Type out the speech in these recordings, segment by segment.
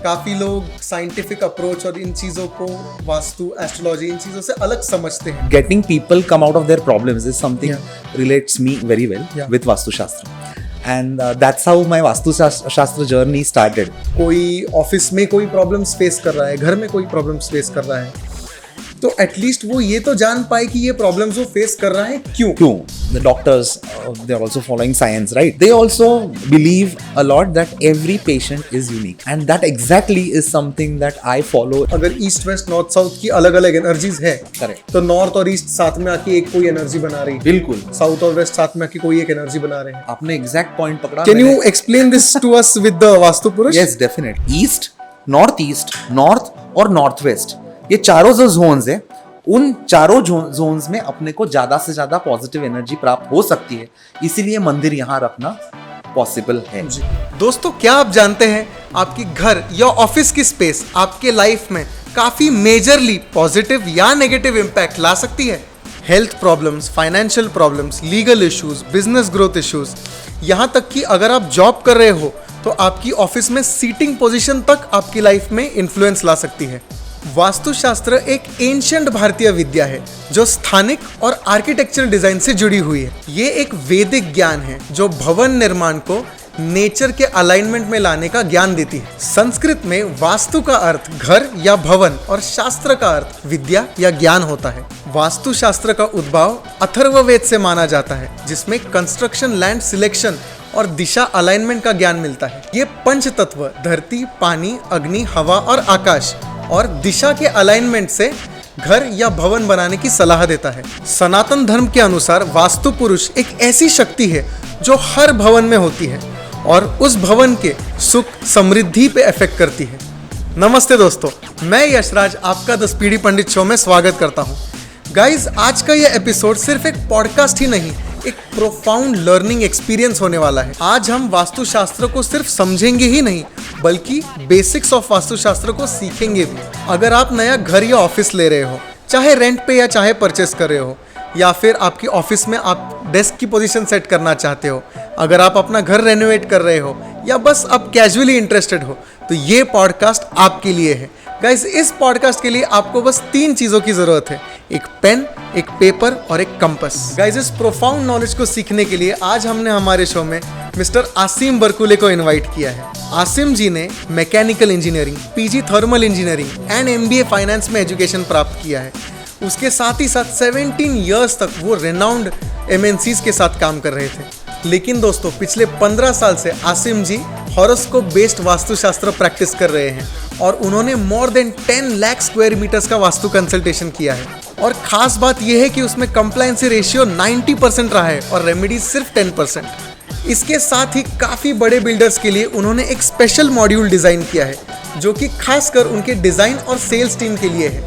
काफ़ी लोग scientific approach और इन चीज़ों को वास्तु एस्ट्रोलॉजी इन चीज़ों से अलग समझते हैं. Getting people come out of their problems is something relates me very well with Vastu Shastra. And that's how my Vastu Shastra journey started. कोई ऑफिस में कोई प्रॉब्लम्स फेस कर रहा है, घर में कोई प्रॉब्लम्स फेस कर रहा है, तो एटलीस्ट वो ये तो जान पाए कि ये प्रॉब्लम्स वो फेस कर रहा है क्यों. The doctors, they are also following science, right? They also believe a lot that every patient is unique. And that exactly is something that I follow. अगर ईस्ट वेस्ट नॉर्थ साउथ की अलग अलग energies है, Correct. तो north और east साथ में आके एक कोई एनर्जी बना रही है, बिल्कुल. साउथ और वेस्ट साथ में आके कोई एक एनर्जी बना रहे हैं. आपने exact point पकड़ा. Can you explain this to us with the vastu Purush? Yes, definitely. East, north और northwest. ये चारों जो जोन्स है, उन चारों जोन्स में अपने को ज्यादा से ज्यादा पॉजिटिव एनर्जी प्राप्त हो सकती है, इसीलिए मंदिर यहाँ रखना पॉसिबल है. दोस्तों, क्या आप जानते हैं आपकी घर या ऑफिस की स्पेस आपके लाइफ में काफी मेजरली पॉजिटिव या नेगेटिव इम्पैक्ट ला सकती है? Health problems, financial problems, legal issues, business growth issues, यहाँ तक कि अगर आप जॉब कर रहे हो तो आपकी ऑफिस में सीटिंग पोजीशन तक आपकी लाइफ में इन्फ्लुएंस ला सकती है. वास्तुशास्त्र एक एंशिएंट भारतीय विद्या है जो स्थानिक और आर्किटेक्चरल डिजाइन से जुड़ी हुई है. ये एक वैदिक ज्ञान है जो भवन निर्माण को नेचर के अलाइनमेंट में लाने का ज्ञान देती है. संस्कृत में वास्तु का अर्थ घर या भवन और शास्त्र का अर्थ विद्या या ज्ञान होता है. वास्तुशास्त्र का उद्भव अथर्ववेद से माना जाता है, जिसमें कंस्ट्रक्शन, लैंड सिलेक्शन और दिशा अलाइनमेंट का ज्ञान मिलता है. ये पंच तत्व धरती, पानी, अग्नि, हवा और आकाश और दिशा के अलाइनमेंट से घर या भवन बनाने की सलाह देता है. सनातन धर्म के अनुसार वास्तु पुरुष एक ऐसी शक्ति है जो हर भवन में होती है और उस भवन के सुख समृद्धि पे इफेक्ट करती है. नमस्ते दोस्तों, मैं यशराज आपका द स्पीडी पंडित शो में स्वागत करता हूँ. गाइज, आज का यह एपिसोड सिर्फ एक पॉडकास्ट ही नहीं, एक प्रोफाउंड लर्निंग एक्सपीरियंस होने वाला है. आज हम वास्तुशास्त्र को सिर्फ समझेंगे ही नहीं, बल्कि बेसिक्स ऑफ वास्तुशास्त्र को सीखेंगे भी. अगर आप नया घर या ऑफिस ले रहे हो, चाहे रेंट पे या चाहे परचेस कर रहे हो, या फिर आपकी ऑफिस में आप डेस्क की पोजीशन सेट करना चाहते हो, अगर आप अपना घर रेनोवेट कर रहे हो, या बस आप कैजुअली इंटरेस्टेड हो, तो ये पॉडकास्ट आपके लिए है. गाइस, इस पॉडकास्ट के लिए आपको बस 3 चीज़ों की ज़रूरत है: एक पेन, एक पेपर और एक कंपास. गाइस, इस प्रोफाउंड नॉलेज को सीखने के लिए आज हमने हमारे शो में मिस्टर आसिम बरकुले को इनवाइट किया है. आसिम जी ने mechanical engineering, PG thermal engineering and MBA finance में एजुकेशन प्राप्त किया है. उसके साथ ही साथ 17 ईयर्स तक वो रेनाउंड एमएनसीज के साथ काम कर रहे थे. लेकिन दोस्तों, पिछले 15 साल से Asim ji horoscope based Vastushastra practice कर रहे हैं और उन्होंने more than 10 lakh square meters का वास्तु कंसल्टेशन किया है. और खास बात यह है कि उसमें कंप्लायंसी रेशियो 90% रहा है और रेमेडीज सिर्फ 10%. इसके साथ ही काफ़ी बड़े बिल्डर्स के लिए उन्होंने एक स्पेशल मॉड्यूल डिज़ाइन किया है, जो कि खासकर उनके डिज़ाइन और सेल्स टीम के लिए है,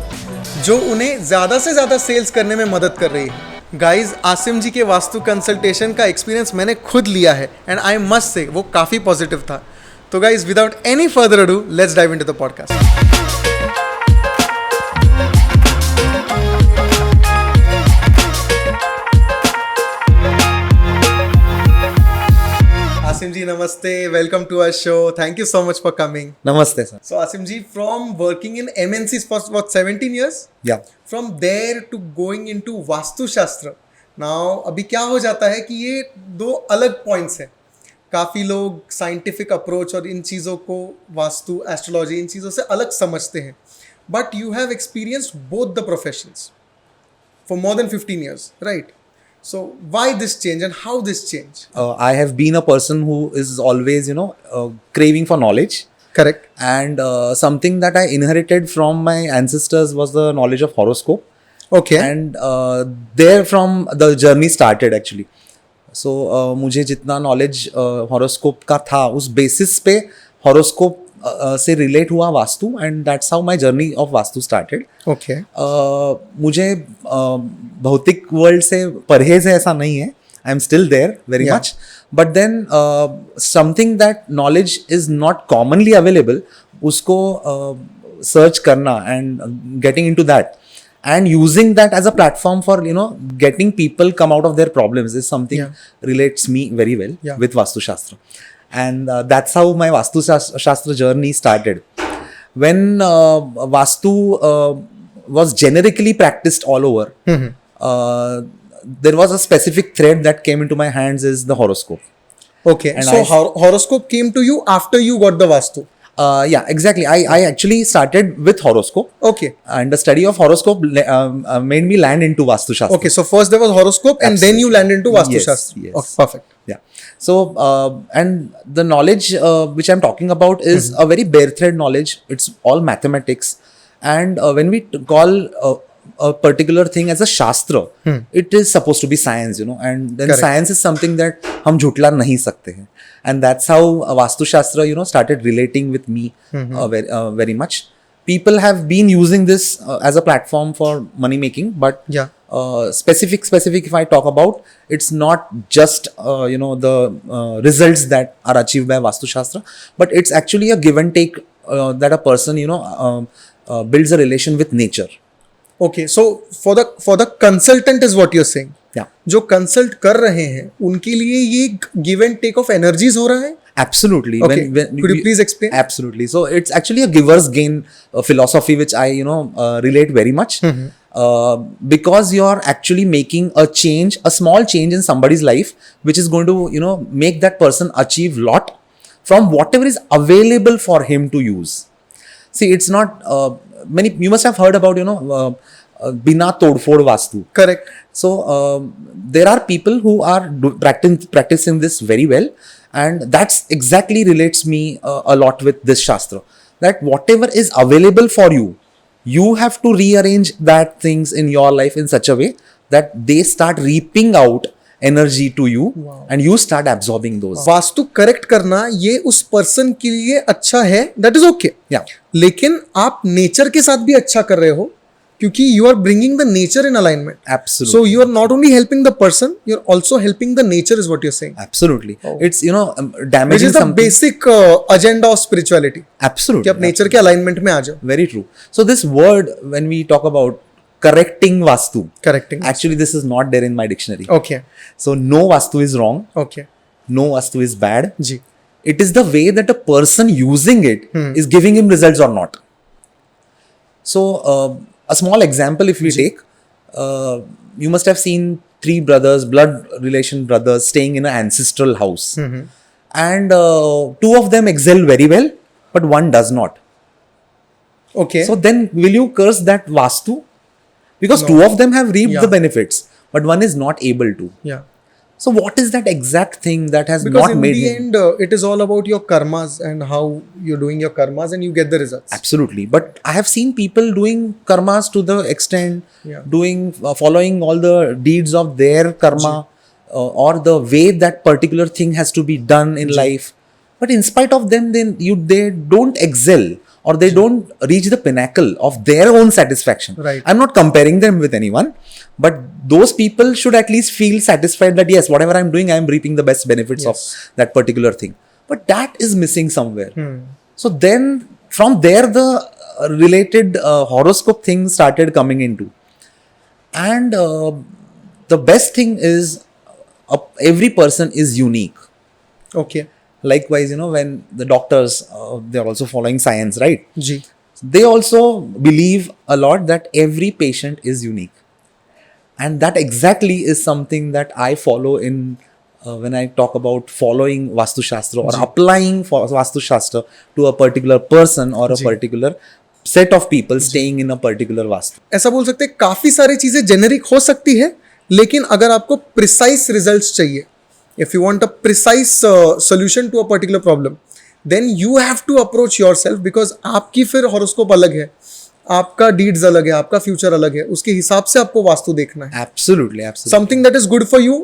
जो उन्हें ज़्यादा से ज़्यादा सेल्स करने में मदद कर रही है. गाइज, आसिम जी के वास्तु कंसल्टेशन का एक्सपीरियंस मैंने खुद लिया है एंड आई मस्ट से वो काफ़ी पॉजिटिव था. तो guys, without any further ado, let's dive into the podcast. Asim ji, namaste. Welcome to our show. Thank you so much for coming. Namaste sir. So Asim ji, from working in MNCs for what, 17 years? Yeah. From there to going into vastu शास्त्र. Now अभी क्या हो जाता है कि ये 2 अलग points हैं. काफ़ी लोग साइंटिफिक अप्रोच और इन चीज़ों को वास्तु एस्ट्रोलॉजी इन चीज़ों से अलग समझते हैं. But you have experienced both the professions for more than 15 years, right? So why this change and how this change? I have been a person who is always, craving for knowledge. Correct. And something that I inherited from my ancestors was the knowledge of horoscope. Okay. And there from the journey started actually. So मुझे जितना knowledge horoscope का था, उस basis पे horoscope से relate हुआ Vastu, and that's how my journey of Vastu started. Okay. मुझे भौतिक वर्ल्ड से परहेज है ऐसा नहीं है, I am still there very much, but then something that knowledge is not commonly available, उसको सर्च करना and getting into that and using that as a platform for getting people come out of their problems is something relates me very well with Vastu Shastra. And that's how my Vastu Shastra journey started. when Vastu was generically practiced all over, there was a specific thread that came into my hands is the horoscope. Okay, And so I- horoscope came to you after you got the Vastu. Yeah, exactly. I actually started with horoscope, Okay. and the study of horoscope made me land into Vastu Shastra. Okay, so first there was horoscope and then you land into Vastu Yes, Shastra. yes. Okay, perfect. Yeah. So, and the knowledge which I'm talking about is a very bare thread knowledge. It's all mathematics. And when we call a particular thing as a shastra, it is supposed to be science, you know, and then Correct. science is something that hum jhutla nahi sakte hain. And that's how Vastu Shastra, you know, started relating with me very much. People have been using this as a platform for money making, but Yeah. specific if I talk about, it's not just you know, the results that are achieved by Vastu Shastra, but it's actually a give and take that a person, you know, builds a relation with nature. Okay, so for the consultant is what you're saying. Yeah, जो consult कर रहे हैं उनके लिए ये give and take of energies हो रहा है. absolutely. Okay. Could you please explain? Absolutely. So it's actually a giver's gain philosophy, which I, you know, relate very much. Because you're actually making a change, a small change in somebody's life, which is going to, you know, make that person achieve lot from whatever is available for him to use. See, it's not you must have heard about, you know, bina todfod vastu. Correct. So there are people who are practicing this very well, and that's exactly relates me a lot with this shastra. That whatever is available for you, you have to rearrange that things in your life in such a way that they start reaping out energy to you, and you start absorbing those. Vastu correct करना ये उस person के लिए अच्छा है, that is okay. Yeah, लेकिन आप nature के साथ भी अच्छा कर रहे हो क्योंकि you are bringing the nature in alignment. absolutely. So you are not only helping the person, you're also helping the nature is what you're saying. Absolutely. It's, you know, Which damaging is the something. basic agenda of spirituality. Absolutely. कि आप nature के alignment में आ जाओ. Very true. So this word, when we talk about correcting vastu, Correcting. actually this is not there in my dictionary. Okay. So no vastu is wrong, Okay. no vastu is bad. Ji. It is the way that a person using it is giving him results or not. So a small example if we take, you must have seen 3 brothers, blood relation brothers, staying in an ancestral house, and 2 of them excel very well, but one does not. Okay. So then will you curse that vastu? Because 2 of them have reaped the benefits, but one is not able to. yeah. So what is that exact thing that has Because not in made the him? end, it is all about your karmas and how you're doing your karmas and you get the results. Absolutely. But I have seen people doing karmas to the extent, Yeah. doing, following all the deeds of their karma, or the way that particular thing has to be done in life. But in spite of them, they don't excel, or they don't reach the pinnacle of their own satisfaction. Right. I'm not comparing them with anyone, but those people should at least feel satisfied that yes, whatever I'm doing, I'm reaping the best benefits of that particular thing. But that is missing somewhere. So then from there, the related horoscope thing started coming into. And the best thing is every person is unique. Okay. Likewise, you know, when the doctors, they're also following science, right? Ji. They also believe a lot that every patient is unique. And that exactly is something that I follow in when I talk about following Vastu Shastra or applying for Vastu Shastra to a particular person or a particular set of people staying in a particular Vastu. ऐसा बोल सकते हैं काफी सारी चीजें generic हो सकती है, लेकिन अगर आपको प्रिसाइज रिजल्ट्स चाहिए, if you want a precise solution to a particular problem, then you have to approach yourself because आपकी फिर हॉरोस्कोप अलग है, आपका डीड्स अलग है, आपका फ्यूचर अलग है, उसके हिसाब से आपको वास्तु देखना है. Absolutely, absolutely. Something that is good for you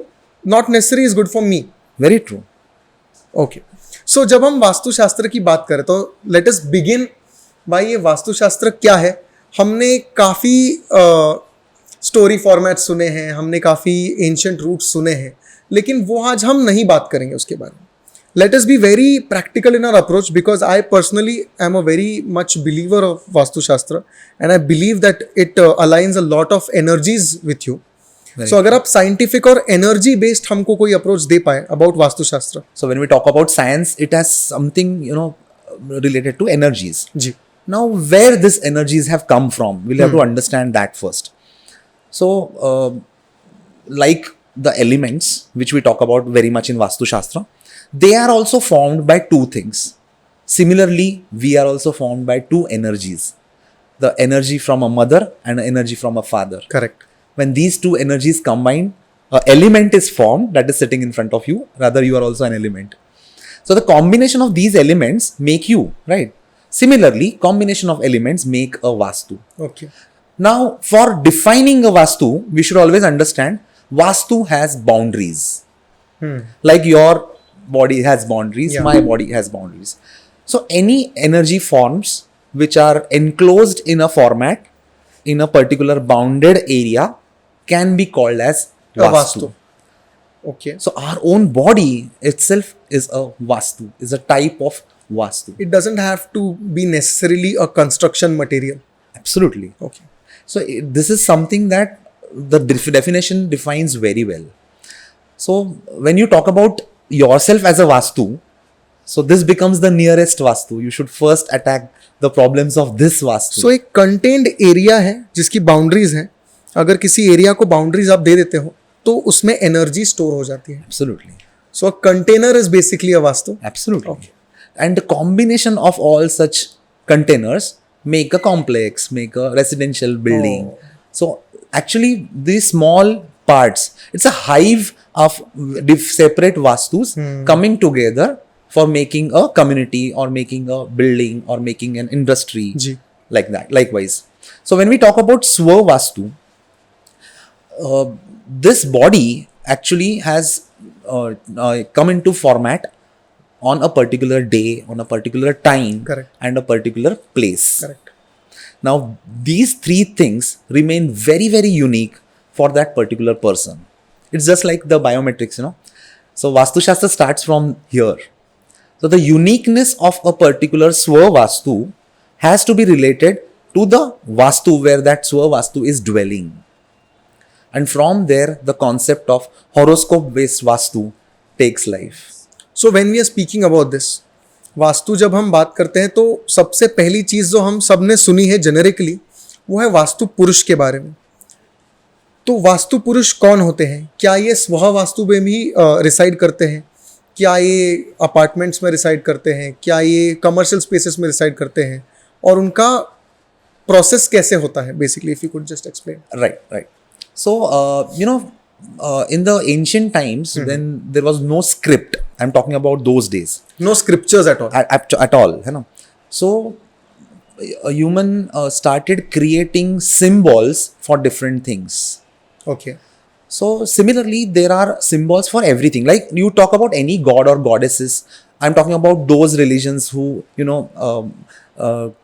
not necessarily is good for me. Very true. Okay. So जब हम वास्तुशास्त्र की बात करें तो लेट अस बिगिन भाई, ये वास्तुशास्त्र क्या है. हमने काफ़ी स्टोरी फॉर्मेट सुने हैं, हमने काफ़ी एंशिएंट रूट्स सुने हैं, लेकिन वो आज हम नहीं बात करेंगे उसके बारे में. Let us be very practical in our approach because I personally am a very much believer of Vastu Shastra and I believe that it aligns a lot of energies with you. So अगर आप scientific और energy based हमको कोई approach दे पाए about Vastu Shastra. So when we talk about science, it has something, you know, related to energies. Ji. Now, where these energies have come from, we'll have to understand that first. So, like the elements which we talk about very much in Vastu Shastra, they are also formed by two things. Similarly, we are also formed by two energies, the energy from a mother and energy from a father. Correct. When these two energies combine, an element is formed that is sitting in front of you. Rather, you are also an element. So the combination of these elements make you, right? Similarly, combination of elements make a Vastu. Okay. Now, for defining a Vastu, we should always understand Vastu has boundaries. Like your body has boundaries, Yeah. my body has boundaries. So any energy forms which are enclosed in a format in a particular bounded area can be called as A Vastu. Vastu. Okay. So our own body itself is a Vastu, is a type of Vastu. It doesn't have to be necessarily a construction material. Absolutely. Okay. So this is something that the definition defines very well. So when you talk about yourself as a Vastu, so this becomes the nearest Vastu. You should first attack the problems of this Vastu. सो एक contained area है जिसकी boundaries हैं. अगर किसी area को boundaries आप दे देते हो तो उसमें एनर्जी स्टोर हो जाती है. Absolutely. So a container is basically a vastu. Absolutely. And the combination of all such containers make a complex, make a residential building. So actually these small parts, it's a hive of separate Vastus coming together for making a community or making a building or making an industry. जी. Like that. Likewise. So when we talk about Swa Vastu, this body actually has come into format on a particular day, on a particular time, Correct. and a particular place. Correct. Now, these three things remain very, very unique for that particular person. It's just like the biometrics, you know. So, Vastu Shastra starts from here. So, the uniqueness of a particular Swa Vastu has to be related to the Vastu where that Swa Vastu is dwelling. And from there, the concept of horoscope based Vastu takes life. So when we are speaking about this, Vastu जब हम बात करते हैं तो सबसे पहली चीज़ जो हम सब ने सुनी है जेनेरिकली वो है वास्तु पुरुष के बारे में. तो वास्तु पुरुष कौन होते हैं? क्या ये स्वह वास्तु में भी रिसाइड करते हैं? क्या ये अपार्टमेंट्स में रिसाइड करते हैं? क्या ये कमर्शियल स्पेसेस में रिसाइड करते हैं? और उनका प्रोसेस कैसे होता है basically, if you could just explain. Right, right. So, in the ancient times, when there was no script, I'm talking about those days, no scriptures at all. at all, you know. So, a human started creating symbols for different things. Okay. So, similarly, there are symbols for everything. Like you talk about any god or goddesses, I'm talking about those religions who,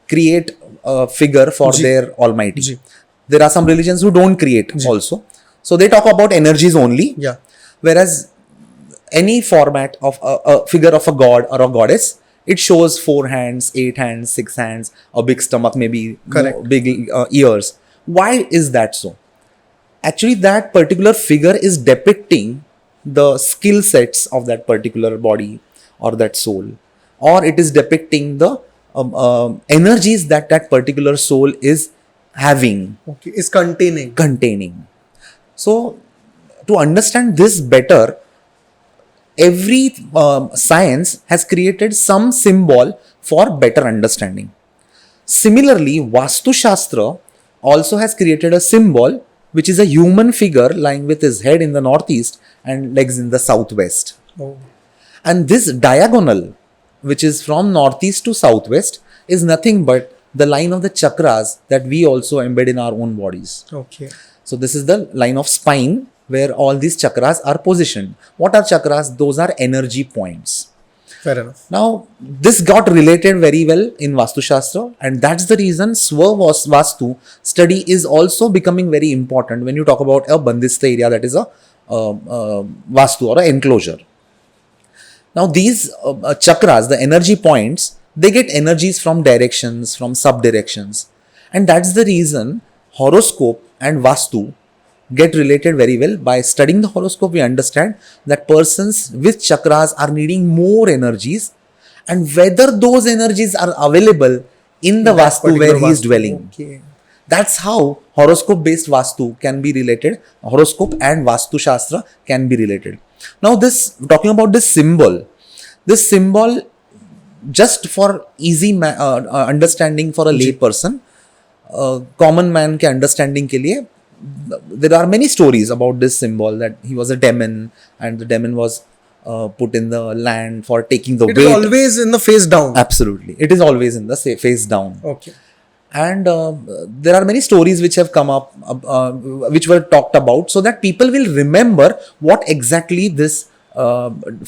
create a figure for जी. their Almighty. जी. There are some religions who don't create also. So they talk about energies only. Yeah. Whereas any format of a figure of a god or a goddess, it shows 4 hands, 8 hands, 6 hands, a big stomach, maybe Correct. big ears. Why is that so? Actually, that particular figure is depicting the skill sets of that particular body or that soul, or it is depicting the energies that that particular soul is having, okay. Is containing. containing. So, to understand this better, every science has created some symbol for better understanding. Similarly, Vastu Shastra also has created a symbol which is a human figure lying with his head in the northeast and legs in the southwest. And this diagonal, which is from northeast to southwest, is nothing but the line of the chakras that we also embed in our own bodies. Okay. So this is the line of spine where all these chakras are positioned. What are chakras? Those are energy points. Fair enough. Now, this got related very well in Vastu Shastra, and that's the reason Swa Vastu study is also becoming very important when you talk about a bandhista area, that is a Vastu or an enclosure. Now, these chakras, the energy points, they get energies from directions, from sub-directions. And that's the reason horoscope and Vastu get related very well. By studying the horoscope, we understand that persons with chakras are needing more energies, and whether those energies are available in the that vastu where particular he is vastu. dwelling. Okay. That's how horoscope based vastu can be related. Horoscope and vastu shastra can be related. Now this, talking about this symbol, just for easy understanding for a lay person, common man के understanding के लिए, there are many stories about this symbol, that he was a demon and the demon was put in the land for taking the It is weight. always in the face down. Absolutely, it is always in the face down. Okay. And there are many stories which have come up, which were talked about, so that people will remember what exactly this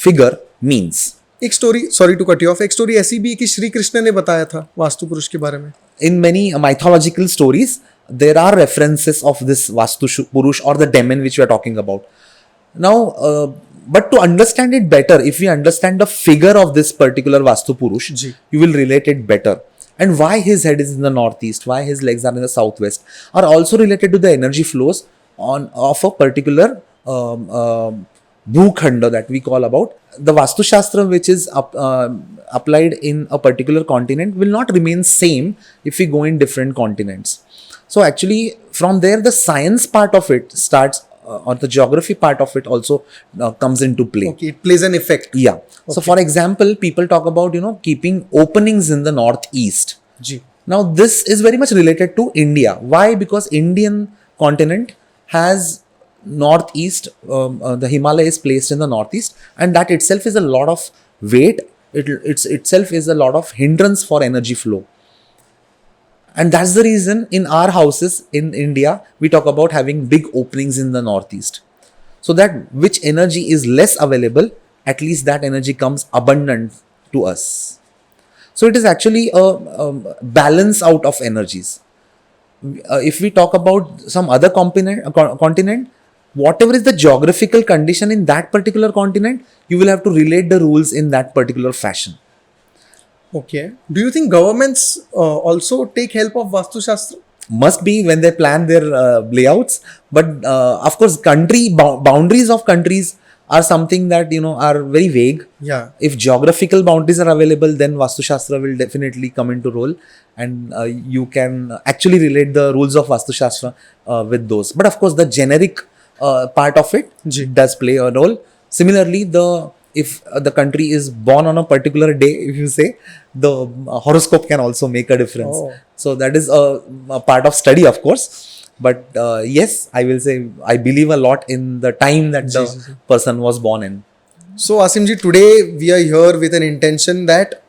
figure means. एक story, sorry to cut you off, एक story ऐसी भी है कि श्री कृष्ण ने बताया था वास्तु पुरुष के बारे में. In many mythological stories, there are references of this Vastu Purush or the demon which we are talking about. Now, but to understand it better, if we understand the figure of this particular Vastu Purush, ji. you will relate it better. And why his head is in the northeast, why his legs are in the southwest, are also related to the energy flows of a particular bhukhanda that we call about. The Vastu Shastra which is applied in a particular continent will not remain same if we go in different continents. So actually from there the science part of it starts, or the geography part of it also comes into play. Okay, it plays an effect. Yeah. So for example, people talk about, keeping openings in the northeast. Ji. Now this is very much related to India. Why? Because Indian continent has northeast, the Himalaya is placed in the northeast, and that itself is a lot of weight. It itself is a lot of hindrance for energy flow. And that's the reason in our houses in India, we talk about having big openings in the northeast. So that which energy is less available, at least that energy comes abundant to us. So it is actually a balance out of energies. If we talk about some other continent, whatever is the geographical condition in that particular continent, you will have to relate the rules in that particular fashion. Okay. Do you think governments also take help of Vastu Shastra? Must be when they plan their layouts, but of course country boundaries of countries are something that are very vague. Yeah. If geographical boundaries are available, then Vastu Shastra will definitely come into role, and you can actually relate the rules of Vastu Shastra with those. But of course the generic part of it ji. does play a role. Similarly, if the country is born on a particular day, if you say, the horoscope can also make a difference. Oh. So that is a part of study, of course. But yes, I will say I believe a lot in the time that the person was born in. So Asim ji, today we are here with an intention that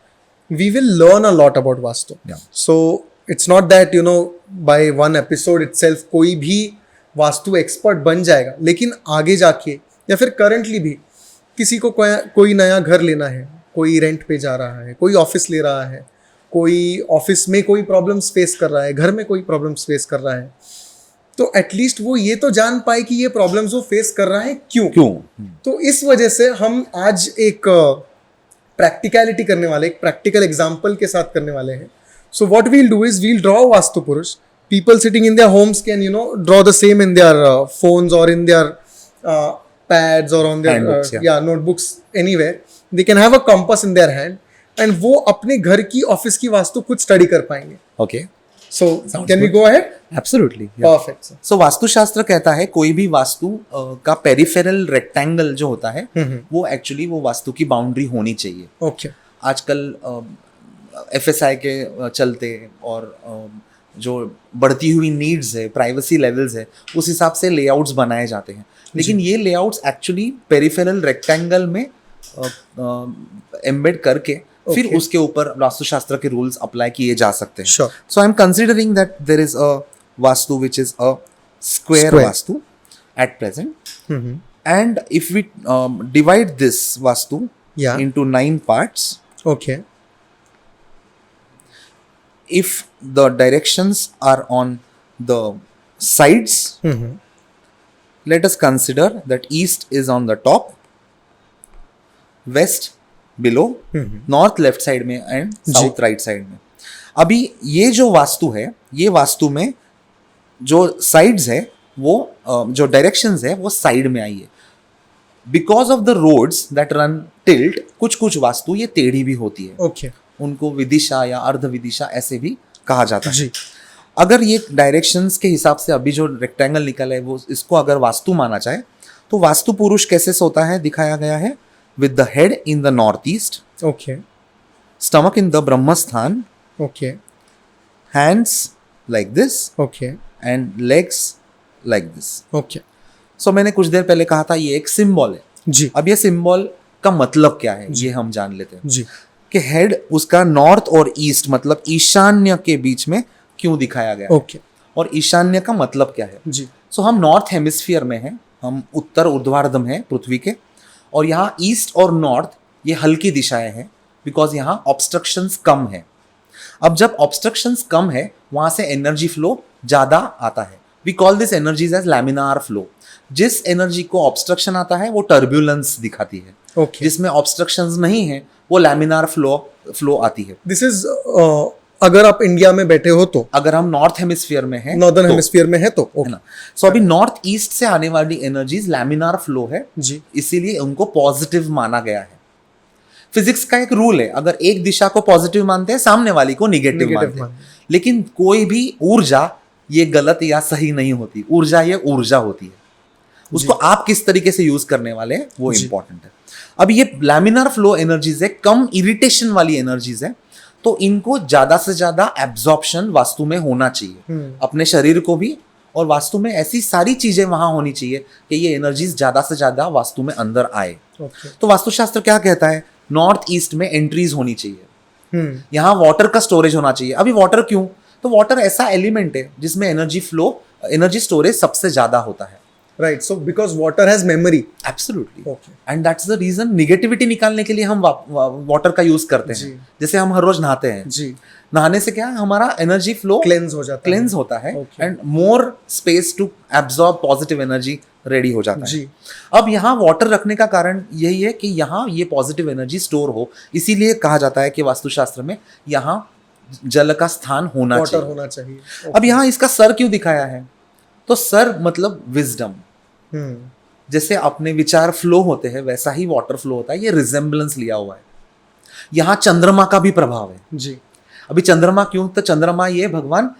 we will learn a lot about Vastu. Yeah. So it's not that by one episode itself कोई भी vastu expert बन जाएगा, लेकिन आगे जाके या फिर currently भी किसी को कोई नया घर लेना है, कोई रेंट पे जा रहा है, कोई ऑफिस ले रहा है, कोई ऑफिस में कोई प्रॉब्लम्स फेस कर रहा है, घर में कोई प्रॉब्लम्स फेस कर रहा है, तो एटलीस्ट वो ये तो जान पाए कि ये प्रॉब्लम्स वो फेस कर रहा है क्यों. तो इस वजह से हम आज एक प्रैक्टिकलिटी करने वाले, एक प्रैक्टिकल एग्जाम्पल के साथ करने वाले हैं. So what we'll do is we'll draw Vastu Purush. People sitting in their homes can draw the same in their phones or in their pads or on their notebooks, anywhere. They can have a compass in their hand and वो अपने घर की office की वास्तु खुद study कर पाएंगे. Okay. So can we go ahead? Absolutely. Yeah. Perfect. Sir. So vastu शास्त्र कहता है कोई भी वास्तु का पेरिफेरल रेक्टेंगल जो होता है वो एक्चुअली वो वास्तु की बाउंड्री होनी चाहिए. Okay. आजकल FSI के चलते और जो बढ़ती हुई नीड्स है, प्राइवेसी लेवल्स है, उस हिसाब से लेआउट्स बनाए जाते हैं. लेकिन ये लेआउट्स एक्चुअली पेरिफेरल रेक्टेंगल में एम्बेड करके फिर उसके ऊपर वास्तुशास्त्र के रूल्स अप्लाई किए जा सकते हैं. Sure. So I am considering that there is a Vastu which is a square vastu at present. And if we divide this vastu into 9 parts, Okay. if the directions are on the sides, let us consider that east is on the top, west below, north left side में and south right side में. अभी ये जो वास्तु है, ये वास्तु में जो sides है वो जो directions है वो side में आई है. Because of the roads that run tilt, कुछ वास्तु ये टेढ़ी भी होती है. Okay. उनको विदिशा या अर्ध विदिशा ऐसे भी कहा जाता है। जी। अगर ये डायरेक्शंस के हिसाब से अभी जो रेक्टेंगल निकला है वो इसको अगर वास्तु माना जाए तो वास्तु पुरुष कैसे सोता है दिखाया गया है with the head in the north east, okay stomach in the Brahmasthan, okay hands like this okay and legs like this. Okay so मैंने कुछ देर पहले कहा था ये एक सिंबल है। जी अब ये सिंबल का मतलब क्या है ये हम जान लेते हैं जी कि हेड उसका नॉर्थ और ईस्ट मतलब ईशान्य के बीच में क्यों दिखाया गया है ओके और ईशान्य का मतलब क्या है। जी सो हम नॉर्थ हेमिस्फीयर में हैं, हम उत्तर ऊर्ध्वार्ध में हैं पृथ्वी के, और यहाँ ईस्ट और नॉर्थ ये हल्की दिशाएं हैं बिकॉज यहाँ ऑब्स्ट्रक्शंस कम है। अब जब ऑब्स्ट्रक्शंस कम है वहाँ से एनर्जी फ्लो ज़्यादा आता है। We call this energies as laminar flow. जिस एनर्जी को ऑब्स्ट्रक्शन आता है वो टर्ब्यूलेंस दिखाती है, ओके जिसमें ऑब्स्ट्रक्शंस नहीं है वो लैमिनार फ्लो आती है। दिस इज अगर आप इंडिया में बैठे हो तो, अगर हम नॉर्थ हेमिस्फीयर में हैं नॉर्दर्न तो, हेमिस्फीयर में है तो है ओके ना। सो अभी नॉर्थ ईस्ट से आने वाली एनर्जीज लैमिनार फ्लो है, जी इसीलिए उनको पॉजिटिव माना गया है। फिजिक्स का एक रूल है, अगर एक दिशा को पॉजिटिव मानते हैं सामने वाली को निगेटिव मानते हैं। लेकिन कोई भी ऊर्जा ये गलत या सही नहीं होती, ऊर्जा ये ऊर्जा होती है, उसको आप किस तरीके से यूज करने वाले हैं वो इंपॉर्टेंट है। अब ये लैमिनार फ्लो एनर्जीज है, कम इरिटेशन वाली एनर्जीज है, तो इनको ज्यादा से ज्यादा एब्जॉर्प्शन वास्तु में होना चाहिए, अपने शरीर को भी, और वास्तु में ऐसी सारी चीजें वहां होनी चाहिए कि ये एनर्जीज ज्यादा से ज्यादा वास्तु में अंदर आए। ओके तो वास्तुशास्त्र क्या कहता है, नॉर्थ ईस्ट में एंट्रीज होनी चाहिए, यहाँ वाटर का स्टोरेज होना चाहिए। अभी वाटर क्यों, तो वाटर ऐसा एलिमेंट है जिसमें एनर्जी फ्लो, एनर्जी स्टोरेज सबसे ज्यादा होता है। Right, so because water has memory. Absolutely, okay and that's the reason negativity निकालने के लिए हम वाटर का यूज करते हैं। जैसे हम हर रोज नहाते हैं, जी, नहाने से क्या है, हमारा एनर्जी फ्लो क्लेंस हो जाता क्लेंस होता है Okay. And more space to absorb positive energy ready हो जाता है। जी। अब यहाँ वाटर रखने का कारण यही है कि यहाँ ये पॉजिटिव एनर्जी स्टोर हो, इसीलिए कहा जाता है कि वास्तुशास्त्र में यहाँ जल का स्थान होना वाटर चाहिए। होना चाहिए। अब यहाँ इसका सर क्यों दिखाया है, तो सर मतलब विजडम। जैसे अपने विचार फ्लो होते हैं वैसा ही वाटर फ्लो होता है, ये रिजेम्बलेंस लिया हुआ है। यहाँ चंद्रमा का भी प्रभाव है। जी, अभी चंद्रमा क्यों, तो चंद्रमा ये भगवान,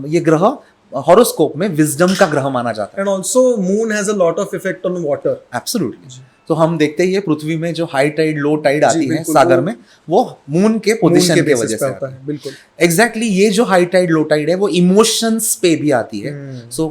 ये ग्रह हॉरोस्कोप में विजडम का ग्रह माना जाता है। And also moon has a lot of effect on water. Absolutely. तो हम देखते ही है पृथ्वी में जो हाई टाइड लो टाइड आती है बिल्कुल, सागर में, वो मून के पोजीशन के वजह से आता है। बिल्कुल एग्जैक्टली ये जो हाई टाइड लो टाइड है वो इमोशंस पे भी आती है। सो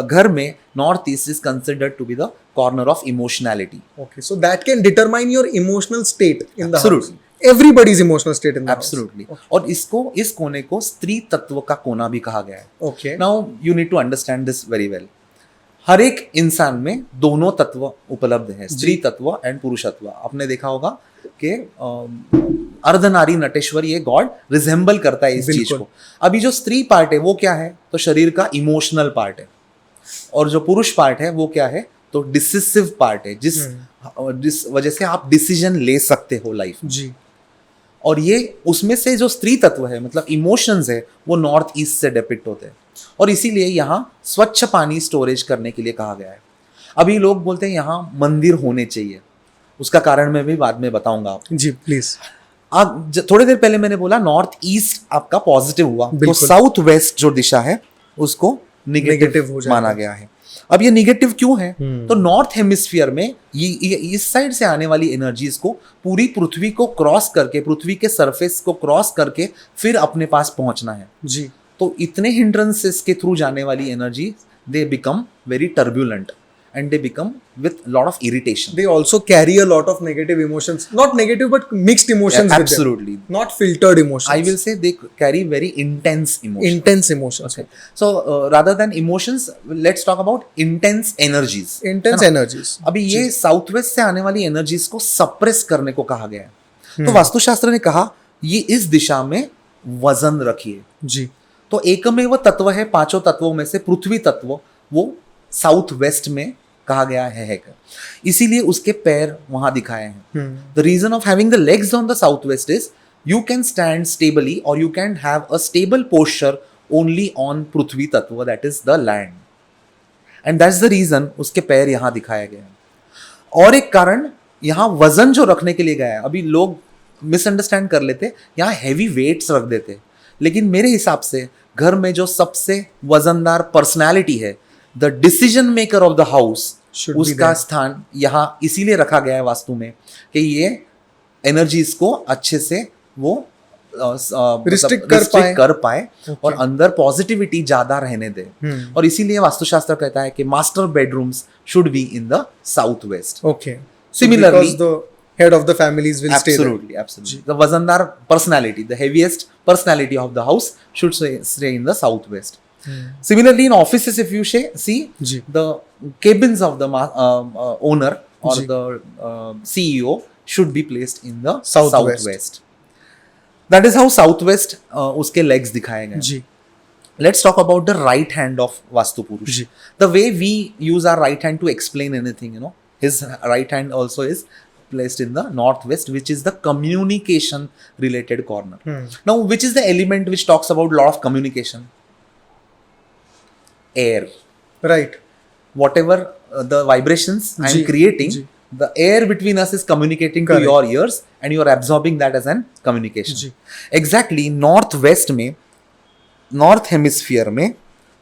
घर में north east is considered to be the corner of emotionality. Okay, so that can determine your emotional state in the house. Absolutely. Everybody's emotional state in the house. Absolutely. और इसको, इस कोने को स्त्री तत्व का कोना भी कहा गया है। Okay, now you need to understand this very well. हर एक इंसान में दोनों तत्व उपलब्ध है, स्त्री तत्व एंड पुरुषत्व। आपने देखा होगा कि अर्धनारी नटेश्वर ये गॉड रिजेंबल करता है इस चीज को। अभी जो स्त्री पार्ट है वो क्या है, तो शरीर का इमोशनल पार्ट है, और जो पुरुष पार्ट है वो क्या है, तो डिसिसिव पार्ट है, जिस वजह से आप डिसीजन ले सकते हो लाइफ में। जी, और ये उसमें से जो स्त्री तत्व है मतलब इमोशंस है वो नॉर्थ ईस्ट से डिपिक्ट होते हैं, और इसीलिए यहाँ स्वच्छ पानी स्टोरेज करने के लिए कहा गया है। अभी लोग बोलते हैं यहाँ मंदिर होने चाहिए, उसका कारण मैं भी बाद में बताऊंगा आपको। जी प्लीज। आप थोड़ी देर पहले मैंने बोला नॉर्थ ईस्ट आपका पॉजिटिव हुआ, तो साउथ वेस्ट जो दिशा है उसको निगेटिव हो जाएगा। माना गया है। अब ये निगेटिव क्यों है, तो नॉर्थ हेमिस्फीयर में ये इस साइड से आने वाली एनर्जीज को पूरी पृथ्वी को क्रॉस करके, पृथ्वी के सरफेस को क्रॉस करके फिर अपने पास पहुंचना है। जी, तो इतने हिंड्रेंसेस के थ्रू जाने वाली energy they become very turbulent and they become with lot of irritation. they also carry a lot of negative emotions, not negative but mixed emotions with Absolutely. them, not filtered emotions. I will say they carry very intense emotions. Intense emotions. Okay. So rather than emotions, let's talk about intense energies. Intense energies. अभी ये south west से आने वाली energies को suppress करने को कहा गया है। तो वास्तुशास्त्र ने कहा ये इस दिशा में वजन रखिए। जी, तो एकमेव तत्व है पांचों तत्वों में से पृथ्वी तत्व, वो साउथ वेस्ट में कहा गया है। इसीलिए उसके पैर वहां दिखाए हैं। The reason of having the legs on the south west is you can stand stably और you can have a stable posture only on prithvi tattva, that is the land, and that's the reason उसके पैर यहां दिखाए गए हैं। और एक कारण यहाँ वजन जो रखने के लिए गया है, अभी लोग मिसअंडरस्टैंड कर लेते, यहाँ हैवी वेट्स रख देते। लेकिन मेरे हिसाब से घर में जो सबसे वजनदार पर्सनालिटी है, the decision maker of the house, Should be उसका there. स्थान यहाँ इसीलिए रखा गया है वास्तु में कि ये एनर्जीज को अच्छे से वो Restrict कर पाए और अंदर पॉजिटिविटी ज्यादा रहने दे। और इसीलिए वास्तुशास्त्र कहता है कि master bedrooms should be in the south waste. Okay. Similarly- because the head of the families will stay there. Absolutely. The Vazandar personality, the heaviest personality of the house should stay in the southwest. Similarly, in offices, if you see जी. the cabins of the owner or जी. the CEO should be placed in the Southwest. southwest. That is how southwest उसके legs दिखाए गए। जी. Let's talk about the right hand of Vastu Purush. जी. The way we use our right hand to explain anything, his right hand also is placed in the northwest, which is the communication related corner. Now, which is the element which talks about lot of communication? Air. Right. Whatever the vibrations I जी, am creating, जी. the air between us is communicating Correct. to your ears and you are absorbing that as an communication. जी. Exactly, northwest में, north hemisphere में,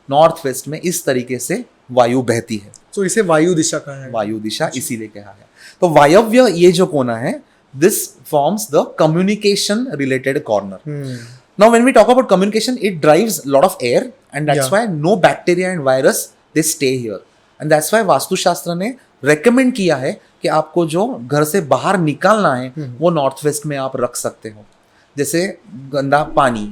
north west में इस तरीके से वायु बहती है। तो इसे वायु दिशा कहा है। वायु दिशा इसीलिए कहा है। तो वायव्य ये जो कोना है, this forms the communication related corner. Now when we talk about communication, it drives a lot of air and that's Yeah. why no bacteria and virus they stay here. And that's why vastu शास्त्र ने recommend किया है कि आपको जो घर से बाहर निकालना है वो नॉर्थ वेस्ट में आप रख सकते हो। जैसे गंदा पानी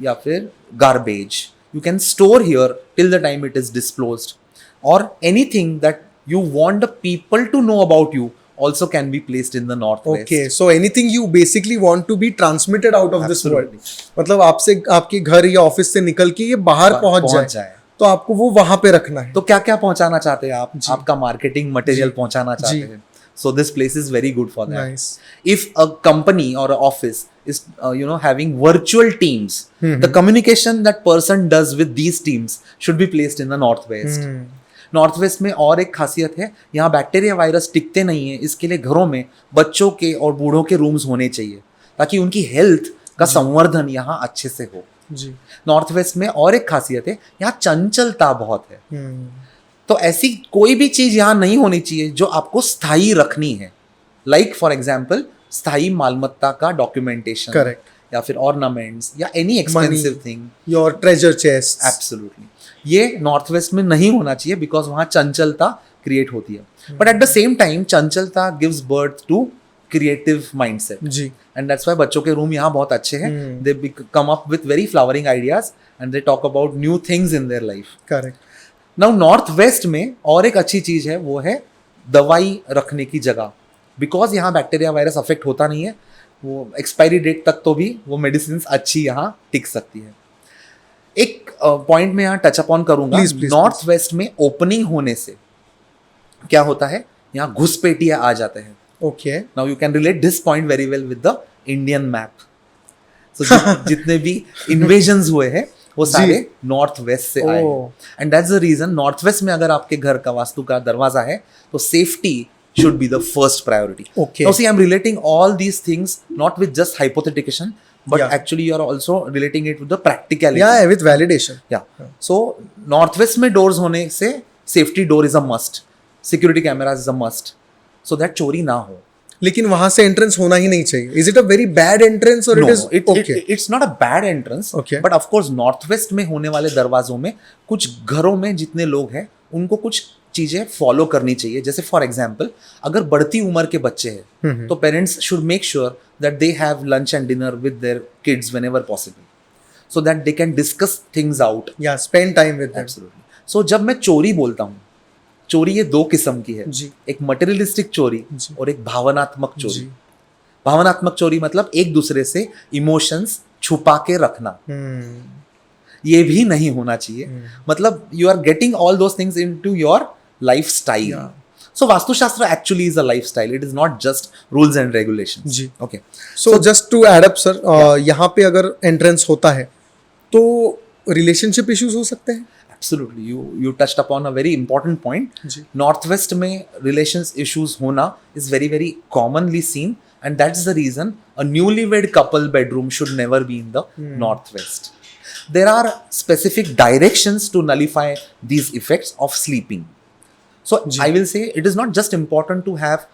या फिर garbage, you can store here till the time it is disposed, or anything that you want the people to know about you also can be placed in the northwest. Okay, so anything you basically want to be transmitted out of this world, Absolutely. मतलब आपसे आपके घर या office से निकल के ये बाहर पहुंच जाए तो आपको वो वहां पे रखना है। तो क्या क्या पहुंचाना चाहते हैं आप? आपका मार्केटिंग मटेरियल पहुंचाना चाहते हैं। So this place is very good for that. Nice. If a company or an office is having virtual teams, the communication that person does with these teams should be placed in the northwest. North west में और एक खासियत है, यहाँ bacteria virus टिकते नहीं है, इसके लिए घरों में बच्चों के और बूढ़ों के रूम्स होने चाहिए ताकि उनकी हेल्थ का संवर्धन यहाँ अच्छे से हो। जी। नॉर्थ वेस्ट में और एक खासियत है, यहाँ चंचलता बहुत है। तो ऐसी कोई भी चीज यहाँ नहीं होनी चाहिए जो आपको स्थायी रखनी है। लाइक फॉर एग्जाम्पल स्थायी मालमत्ता का डॉक्यूमेंटेशन, करेक्ट, या फिर ऑर्नामेंट्स या any expensive thing, your treasure chest. Absolutely, ये नॉर्थ वेस्ट में नहीं होना चाहिए बिकॉज वहाँ चंचलता क्रिएट होती है। But at the same time chanchalta gives birth to creative mindset, जी, एंड दैट्स व्हाई बच्चों के रूम यहाँ बहुत अच्छे हैं। They come up with very flowering ideas and they talk about new things in their life. Correct. Now north west में और एक अच्छी चीज है, वो है दवाई रखने की जगह, बिकॉज यहाँ बैक्टीरिया वायरस अफेक्ट होता नहीं है, वो एक्सपायरी डेट तक तो भी वो मेडिसिन अच्छी यहाँ टिक सकती है। एक पॉइंट में यहाँ टच अपॉन करूंगा, नॉर्थ वेस्ट में ओपनिंग होने से क्या होता है, यहाँ घुसपैठिया आ जाते हैं। Okay, now you can relate this point very well with the Indian map. So जितने भी इन्वेजन्स हुए हैं वो सारे नॉर्थ वेस्ट से आए हैं, and that's the reason north west में अगर आपके घर का वास्तु का दरवाजा है तो safety should be the first priority. Okay. Now see, I'm relating all these things not with just hypothetication, but Yeah. actually you are also relating it with the practicality. yeah, with validation. Yeah. So northwest में doors होने से safety door is a must, security cameras is a must, so that चोरी ना हो। लेकिन वहां से entrance होना ही नहीं चाहिए। Is it a very bad entrance or No, it is okay? it's not a bad entrance. Okay. But of course northwest में होने वाले दरवाजों में कुछ घरों में जितने लोग हैं उनको कुछ चीजें फॉलो करनी चाहिए। जैसे फॉर एग्जाम्पल अगर बढ़ती उम्र के बच्चे हैं तो parents should make sure that they have lunch and dinner with their kids whenever possible, so that they can discuss things out. Yeah, spend time with them. Absolutely. So जब मैं चोरी बोलता हूँ, चोरी ये दो किस्म की है, जी। एक मटेरियलिस्टिक चोरी जी। और एक भावनात्मक चोरी। जी। भावनात्मक चोरी मतलब एक दूसरे से इमोशंस छुपा के रखना, ये भी नहीं होना चाहिए। मतलब you are getting all those things into your lifestyle. Yeah. So Vastushastra actually is a lifestyle. It is not just rules and regulations. जी. Okay. So just to add up, sir, यहाँ पे अगर एंट्रेंस होता है तो relationship issues हो सकते हैं? Absolutely. You touched upon a very important point. जी. Northwest में relations issues होना is very very commonly seen and that's the reason a newlywed couple bedroom should never be in the northwest. There are specific directions to nullify these effects of sleeping. So I will say it is not just important to have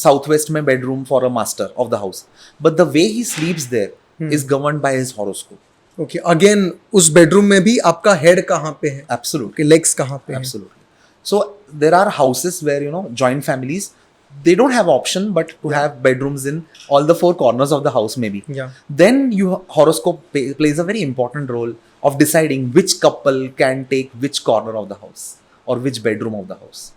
southwest mein bedroom for a master of the house, but the way he sleeps there is governed by his horoscope. Okay again उस bedroom में भी आपका head कहाँ पे है, Absolutely. Legs कहाँ पे है. Absolutely. So there are houses where, you know, joint families, they don't have option but to have bedrooms in all the four corners of the house maybe. Yeah. Then horoscope plays a very important role of deciding which couple can take which corner of the house or which bedroom of the house,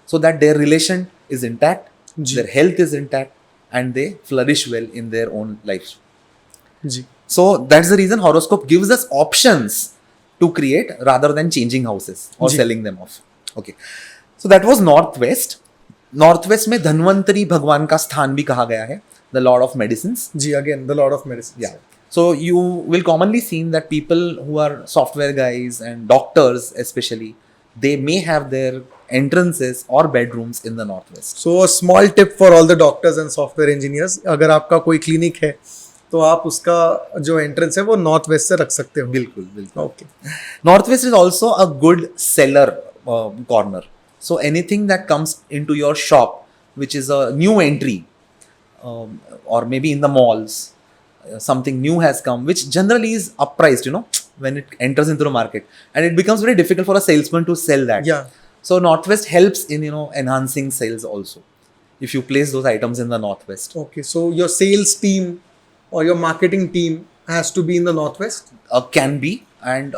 so that their relation is intact, their health is intact, and they flourish well in their own life. जी. So that's the reason horoscope gives us options to create rather than changing houses or selling them off. Okay. So that was northwest. Northwest में धन्वंतरी भगवान का स्थान भी कहा गया है, the lord of medicines. जी, again the lord of medicine. Yeah. So you will commonly seen that people who are software guys and doctors especially, they may have their entrances or bedrooms in the northwest. So small tip for all the doctors and software engineers, अगर आपका कोई clinic है तो आप उसका जो entrance है वो नॉर्थ वेस्ट से रख सकते हो. बिल्कुल बिल्कुल. Okay. Northwest is also a good seller corner. So anything that comes into your shop, which is a new entry, or maybe in the malls, something new has come, which generally is uppriced, you know, when it enters into the market, and it becomes very difficult for a salesman to sell that. Yeah. So Northwest helps in, you know, enhancing sales also, if you place those items in the Northwest. Okay, so your sales team or your marketing team has to be in the northwest. Can be, and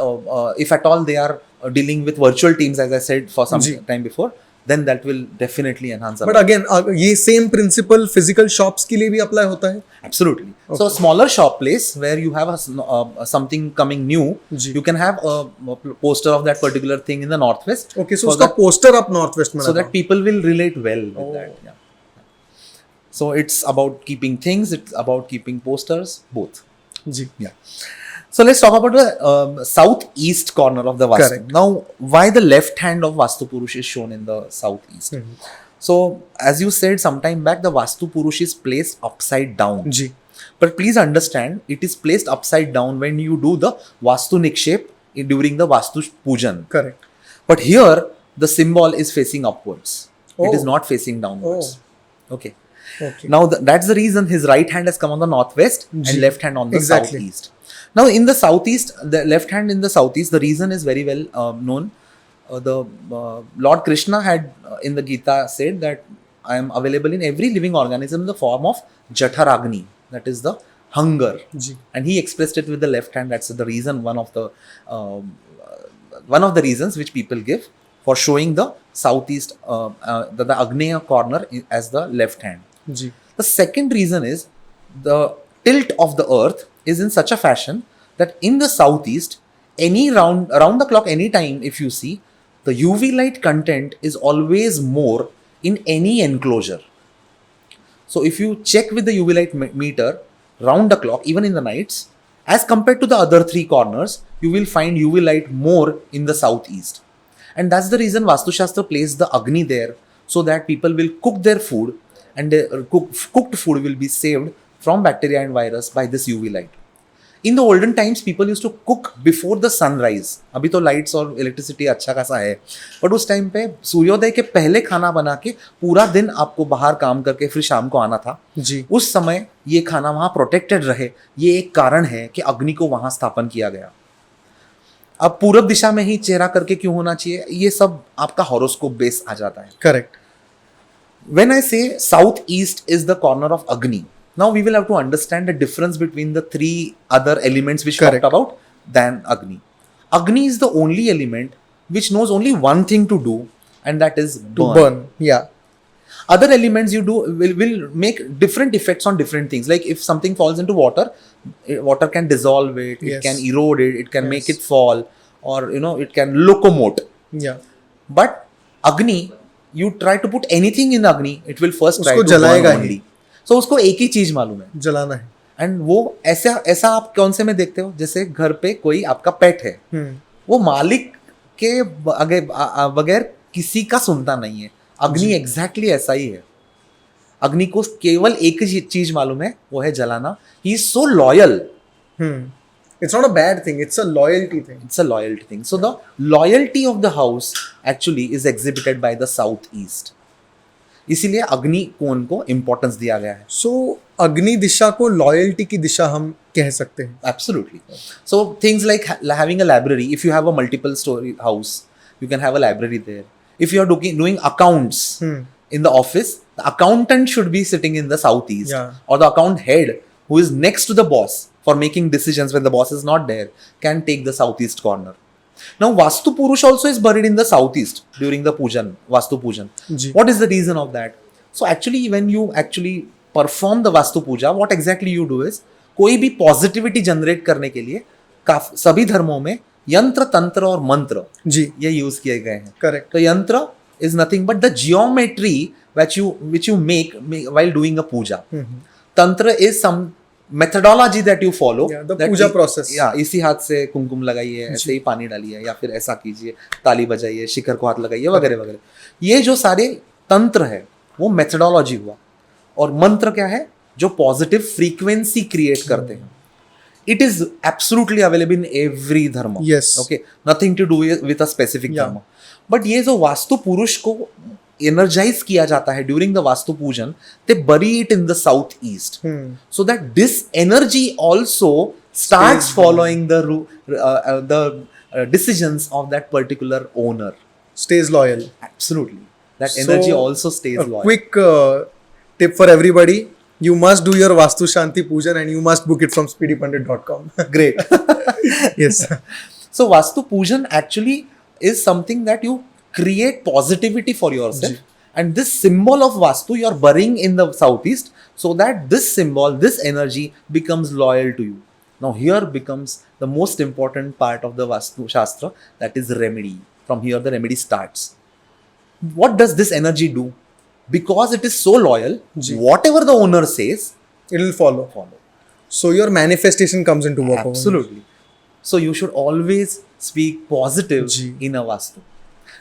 if at all they are dealing with virtual teams, as I said for some time before, then that will definitely enhance. But again, ये same principle physical shops के लिए भी apply होता है. Absolutely. So smaller shop place where you have something coming new, you can have a poster of that particular thing in the northwest. Okay, so उसका poster आप northwest में so that people will relate well with that. Yeah. So it's about keeping things, it's about keeping posters, both. Ji. Yeah. So let's talk about the southeast corner of the Vastu. Correct. Now, why the left hand of Vastu Purush is shown in the southeast? So, as you said sometime back, the Vastu Purush is placed upside down. Ji. But please understand, it is placed upside down when you do the Vastu Nikshep during the Vastu Pujan. Correct. But here, the symbol is facing upwards. It is Oh. not facing downwards. Okay. Okay. Now, that's the reason his right hand has come on the northwest and ji. left hand on the Exactly. southeast. Now, in the southeast, the left hand in the southeast, the reason is very well known. Lord Krishna had in the Gita said that I am available in every living organism in the form of Jatharagni, that is the hunger. Ji. And he expressed it with the left hand. That's the reason, one of the reasons which people give for showing the southeast, the Agneya corner as the left hand. Ji. The second reason is the tilt of the earth is in such a fashion that in the southeast, around the clock, any time, if you see, the UV light content is always more in any enclosure. So if you check with the UV light meter round the clock, even in the nights, as compared to the other three corners, you will find UV light more in the southeast. And that's the reason Vastu Shastra placed the Agni there, so that people will cook their food and their cooked food will be saved from bacteria and virus by this UV light. In the olden times, people used to cook before the sunrise. अभी तो lights और electricity अच्छा खासा है, but उस time पे सूर्योदय के पहले खाना बना के पूरा दिन आपको बाहर काम करके फिर शाम को आना था. जी. उस समय ये खाना वहाँ प्रोटेक्टेड रहे, ये एक कारण है कि अग्नि को वहाँ स्थापन किया गया. अब पूरब दिशा में ही चेहरा करके क्यों होना चाहिए, ये सब आपका हॉरोस्कोप बेस आ जाता है. Correct. When I say southeast is the corner of Agni, now we will have to understand the difference between the three other elements which Correct. talked about than Agni. Agni is the only element which knows only one thing to do, and that is To burn. Yeah. Other elements you do will make different effects on different things. Like if something falls into water, water can dissolve it, Yes. it can erode it, it can make Yes. it fall, or it can locomote. Yeah. But Agni, you try to put anything in Agni, it will first try उसको to burn जलाएगा he. only. So उसको एक ही चीज मालूम है. जलाना है. And वो ऐसा आप कौन से में देखते हो, जैसे घर पे कोई आपका पेट है, वो मालिक के बगैर किसी का सुनता नहीं है. अग्नि एग्जैक्टली ऐसा ही है. अग्नि को केवल एक ही चीज मालूम है, वो है जलाना. He is so loyal. It's not a bad thing. It's a loyalty thing. It's a loyalty thing. So the loyalty of the house actually is exhibited by the southeast. इसीलिए अग्नि कोण को इंपॉर्टेंस दिया गया है. So अग्नि दिशा को loyalty की दिशा हम कह सकते हैं. Absolutely. So things like having a library. If you have a multiple story house, you can have a library there. If you are doing accounts in the office, the accountant should be sitting in the southeast. Yeah. Or the account head who is next to the boss for making decisions when the boss is not there can take the southeast corner. Now Vastu Purush also is buried in the southeast during the Pujan, Vastu Pujan. Ji. What is the reason of that? So actually when you actually perform the Vastu Puja, what exactly you do is, कोई भी positivity generate करने के लिए सभी धर्मों में यंत्र, तंत्र और मंत्र जी ये यूज किए गए हैं. करेक्ट. तो यंत्र is nothing but the geometry which you make while doing a puja. Tantra is some methodology that you follow. Yeah, the puja process. इसी हाथ से कुमकुम लगाइए, ऐसे ही पानी डालिए, या फिर ऐसा कीजिए, ताली बजाइए, शिखर को हाथ लगाइए, वगैरह वगैरह. ये जो सारे तंत्र है वो मेथडोलॉजी हुआ. और मंत्र क्या है? जो पॉजिटिव फ्रीक्वेंसी क्रिएट करते हैं. It is absolutely available in every dharma. Yes. Okay. Nothing to do with a specific dharma. But ये जो वास्तु पुरुष को energize किया जाता है during the वास्तु पूजन, they bury it in the southeast, so that this energy also starts following the decisions of that particular owner. Stays loyal. Absolutely. That energy also stays loyal. Quick tip for everybody. You must do your Vastu Shanti Pujan and you must book it from speedypundit.com. Great. Yes. So Vastu Pujan actually is something that you create positivity for yourself. And this symbol of Vastu you are burying in the southeast, so that this symbol, this energy becomes loyal to you. Now here becomes the most important part of the Vastu Shastra, that is remedy. From here the remedy starts. What does this energy do? Because it is so loyal, whatever the owner says, it will follow. So your manifestation comes into work. Absolutely. So you should always speak positive in a Vastu.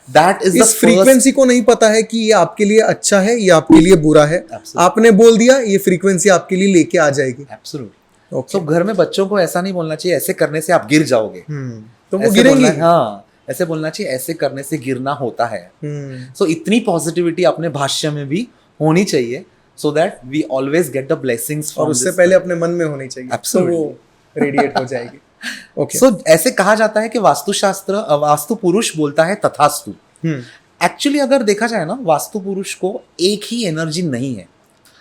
That is इस frequency को नहीं पता है कि ये आपके लिए अच्छा है, ये आपके लिए बुरा है. आपने बोल दिया, ये फ्रीक्वेंसी आपके लिए लेके आ जाएगी. Absolutely. So घर में बच्चों को ऐसा नहीं बोलना चाहिए, ऐसे करने से आप गिर जाओगे. तो वो गिरेंगे. हाँ, ऐसे बोलना चाहिए, ऐसे करने से गिरना होता है. So इतनी पॉजिटिविटी अपने भाष्य में भी होनी चाहिए, so that we always get the blessings from. और उससे पहले अपने मन में होनी चाहिए. Absolutely. तो वो रेडिएट हो जाएगी. Okay. So ऐसे कहा जाता है कि वास्तुशास्त्र, वास्तु पुरुष बोलता है तथास्तु. एक्चुअली अगर देखा जाए ना, वास्तु पुरुष को एक ही एनर्जी नहीं है.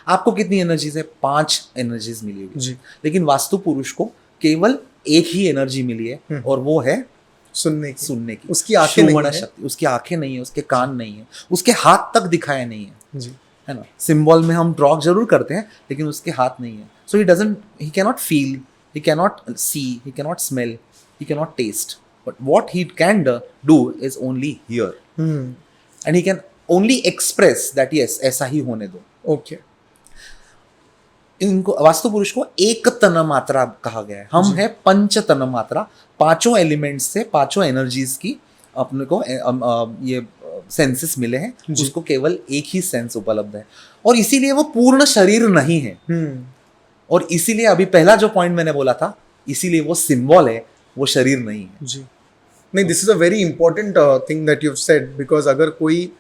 आपको कितनी एनर्जीज है? 5 एनर्जीज मिली हुई. लेकिन वास्तु पुरुष को केवल एक ही एनर्जी मिली है, और वो है सुनने की. उसकी आंखें नहीं है, उसकी आंखें नहीं है, उसके कान नहीं है, उसके हाथ तक दिखाया नहीं है. है ना? सिंबल में हम ड्रॉ जरूर करते हैं, लेकिन उसके हाथ नहीं है. So he cannot feel, he cannot see, he cannot smell, he cannot taste, but what he can do is only hear. And he can only express that yes, ऐसा ही होने दो. Okay. इनको वास्तु पुरुष को एक तन मात्रा कहा गया है. हम है पंच तन मात्रा. 5 एलिमेंट्स से 5 एनर्जीज की अपने को ये सेंसेस मिले हैं. उसको केवल एक ही सेंस उपलब्ध है, और इसीलिए वो पूर्ण शरीर नहीं है. और इसीलिए अभी पहला जो पॉइंट मैंने बोला था, इसीलिए वो सिंबल है, वो शरीर नहीं है. जी नहीं, this is a very important thing that you have said, because अगर कोई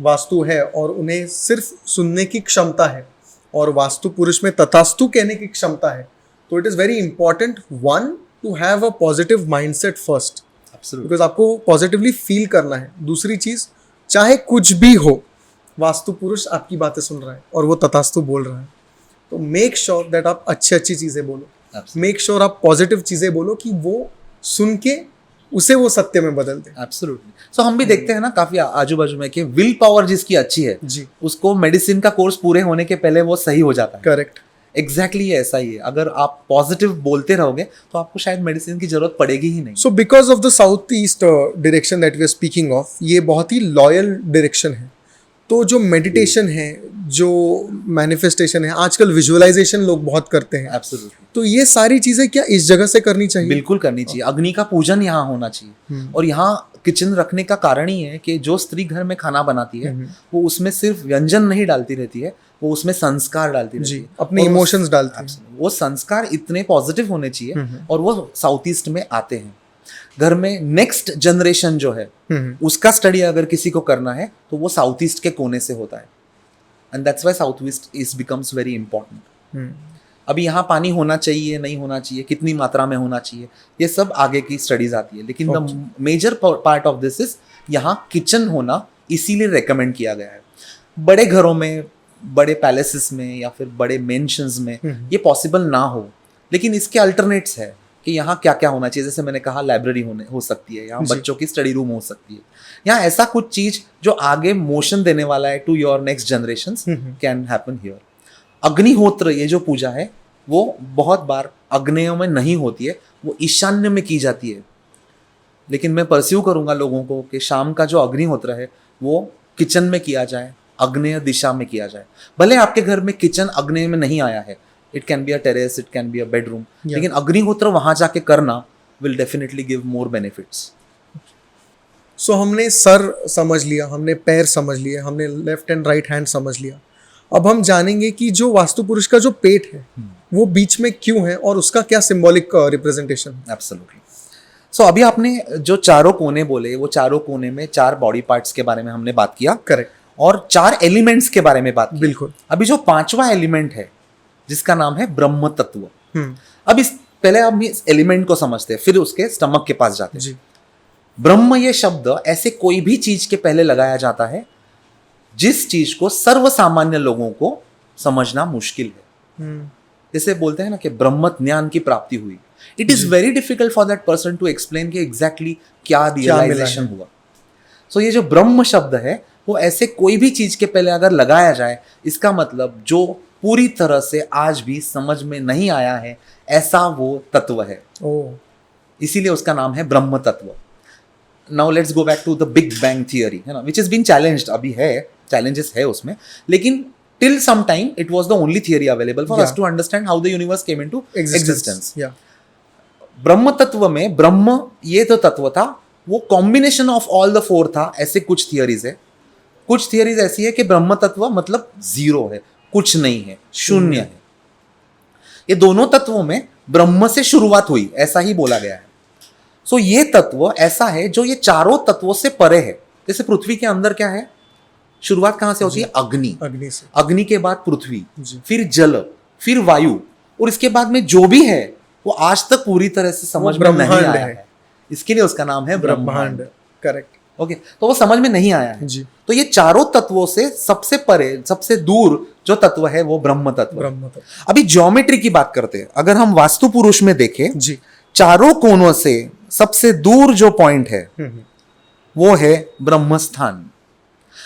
वास्तु है और उन्हें सिर्फ सुनने की क्षमता है और वास्तु पुरुष में तथास्तु कहने की क्षमता है, तो it is very important one two have a positive mindset first, because आपको पॉजिटिवली फील करना है. दूसरी चीज, चाहे कुछ भी हो, वास्तु पुरुष आपकी बातें सुन रहा है और वो तथास्तु बोल रहा है, तो मेक श्योर दैट आप अच्छी चीजें बोलो. मेक श्योर आप पॉजिटिव चीजें बोलो कि वो सुन के उसे वो सत्य में बदल दे. एब्सोल्युटली. सो हम भी देखते हैं ना काफी आजू बाजू में कि विल पावर जिसकी अच्छी है उसको मेडिसिन का कोर्स पूरे होने के पहले वो सही हो जाता है. करेक्ट. एग्जैक्टली ऐसा ही है. अगर आप पॉजिटिव बोलते रहोगे तो आपको शायद मेडिसिन की जरूरत पड़ेगी ही नहीं. So because of the south east direction that we are speaking of, ये बहुत ही लॉयल डायरेक्शन है. तो जो मेडिटेशन है, जो मैनिफेस्टेशन है, आजकल विजुअलाइजेशन लोग बहुत करते हैं. एब्सोल्युटली. तो ये सारी चीजें क्या इस जगह से करनी चाहिए? बिल्कुल करनी चाहिए. अग्नि का पूजन यहाँ होना चाहिए. और यहाँ किचन रखने का कारण ही है कि जो स्त्री घर में खाना बनाती है वो उसमें सिर्फ व्यंजन नहीं डालती रहती है, वो उसमें संस्कार डालती रहती जी, है, अपने और वो- इमोशंस डालती है। Absolutely. वो संस्कार इतने पॉजिटिव होने चाहिए और वो साउथ ईस्ट में आते हैं। घर में नेक्स्ट जनरेशन जो है उसका स्टडी अगर किसी को करना है तो वो साउथ ईस्ट के कोने से होता है, and that's why south east becomes very important. अभी यहाँ पानी होना चाहिए नहीं होना चाहिए, कितनी मात्रा में होना चाहिए, ये सब आगे की स्टडीज आती है, लेकिन the major part of this is यहाँ किचन होना इसीलिए रेकमेंड किया गया है। बड़े घरों में, बड़े पैलेसेस में या फिर बड़े मेंशंस में ये पॉसिबल ना हो, लेकिन इसके अल्टरनेट्स है कि यहाँ क्या क्या होना चाहिए। जैसे मैंने कहा लाइब्रेरी हो सकती है, यहाँ बच्चों की स्टडी रूम हो सकती है, यहाँ ऐसा कुछ चीज जो आगे मोशन देने वाला है to your next generations can happen here. Agnihotra ये जो पूजा है वो बहुत बार अग्नेयों में नहीं होती है, वो ईशान्य में की जाती है, लेकिन मैं परस्यू करूंगा लोगों को कि शाम का जो अग्निहोत्र है वो किचन में किया जाए, अग्नेय दिशा में किया जाए। भले आपके घर में किचन अग्नेय में नहीं आया है, it can be a terrace, it can be a bedroom, लेकिन अग्निहोत्र वहां जाके करना will definitely give more benefits. So हमने सर समझ लिया, हमने पैर समझ लिए, हमने लेफ्ट एंड राइट हैंड समझ लिया। अब हम जानेंगे कि जो वास्तु पुरुष का जो पेट है वो बीच में क्यों है और उसका क्या सिंबॉलिक रिप्रेजेंटेशन है। एब्सोल्युटली। सो अभी आपने जो चारों कोने बोले, वो चारों कोने में 4 बॉडी पार्ट्स के बारे में हमने बात किया, करेक्ट, और 4 एलिमेंट्स के बारे में बात की। बिल्कुल। अभी जो 5वां एलिमेंट है जिसका नाम है ब्रह्म तत्व, अब पहले हम इस एलिमेंट को समझते हैं, फिर उसके स्टमक के पास जाते हैं। जी। ब्रह्म ये शब्द ऐसे कोई भी चीज के पहले लगाया जाता है जिस चीज को सर्वसामान्य लोगों को समझना मुश्किल है। जैसे बोलते हैं ना कि ब्रह्म ज्ञान की प्राप्ति हुई, it is very difficult for that person to explain कि एग्जैक्टली क्या रियलाइजेशन हुआ। सो ये जो ब्रह्म शब्द है वो ऐसे कोई भी चीज के पहले अगर लगाया जाए, इसका मतलब जो पूरी तरह से आज भी समझ में नहीं आया है ऐसा वो तत्व है, इसीलिए उसका नाम है ब्रह्म तत्व। Now let's go back to the big bang theory, है ना, विच इज बीन चैलेंज्ड, अभी है चैलेंजेस है उसमें, लेकिन till some time it was the only theory available for us to understand how the universe came into existence. ब्रह्म तत्व में ब्रह्म ये तो तत्व था, वो कॉम्बिनेशन ऑफ ऑल द 4 था, ऐसे कुछ थियरीज है। कुछ थियरीज ऐसी है कि ब्रह्म तत्व मतलब 0 है, कुछ नहीं है, शून्य है। ये दोनों तत्वों में ब्रह्म से शुरुआत हुई, ऐसा ही बोला गया है। सो ये तत्व ऐसा है जो ये चारों तत्वों से परे है। जैसे पृथ्वी के अंदर क्या है, शुरुआत कहां से होती है, अग्नि, अग्नि से, अग्नि के बाद पृथ्वी, फिर जल, फिर वायु, और इसके बाद में जो भी है वो आज तक पूरी तरह से समझ में नहीं आया है, इसके लिए उसका नाम है ब्रह्मांड। करेक्ट, ओके, तो वो समझ में नहीं आया है जी। तो ये चारों तत्वों से सबसे परे, सबसे दूर जो तत्व है वो ब्रह्म तत्व। अभी ज्योमेट्री की बात करते हैं, अगर हम वास्तु पुरुष में देखें जी, चारों कोनों से सबसे दूर जो पॉइंट है वो है ब्रह्मस्थान।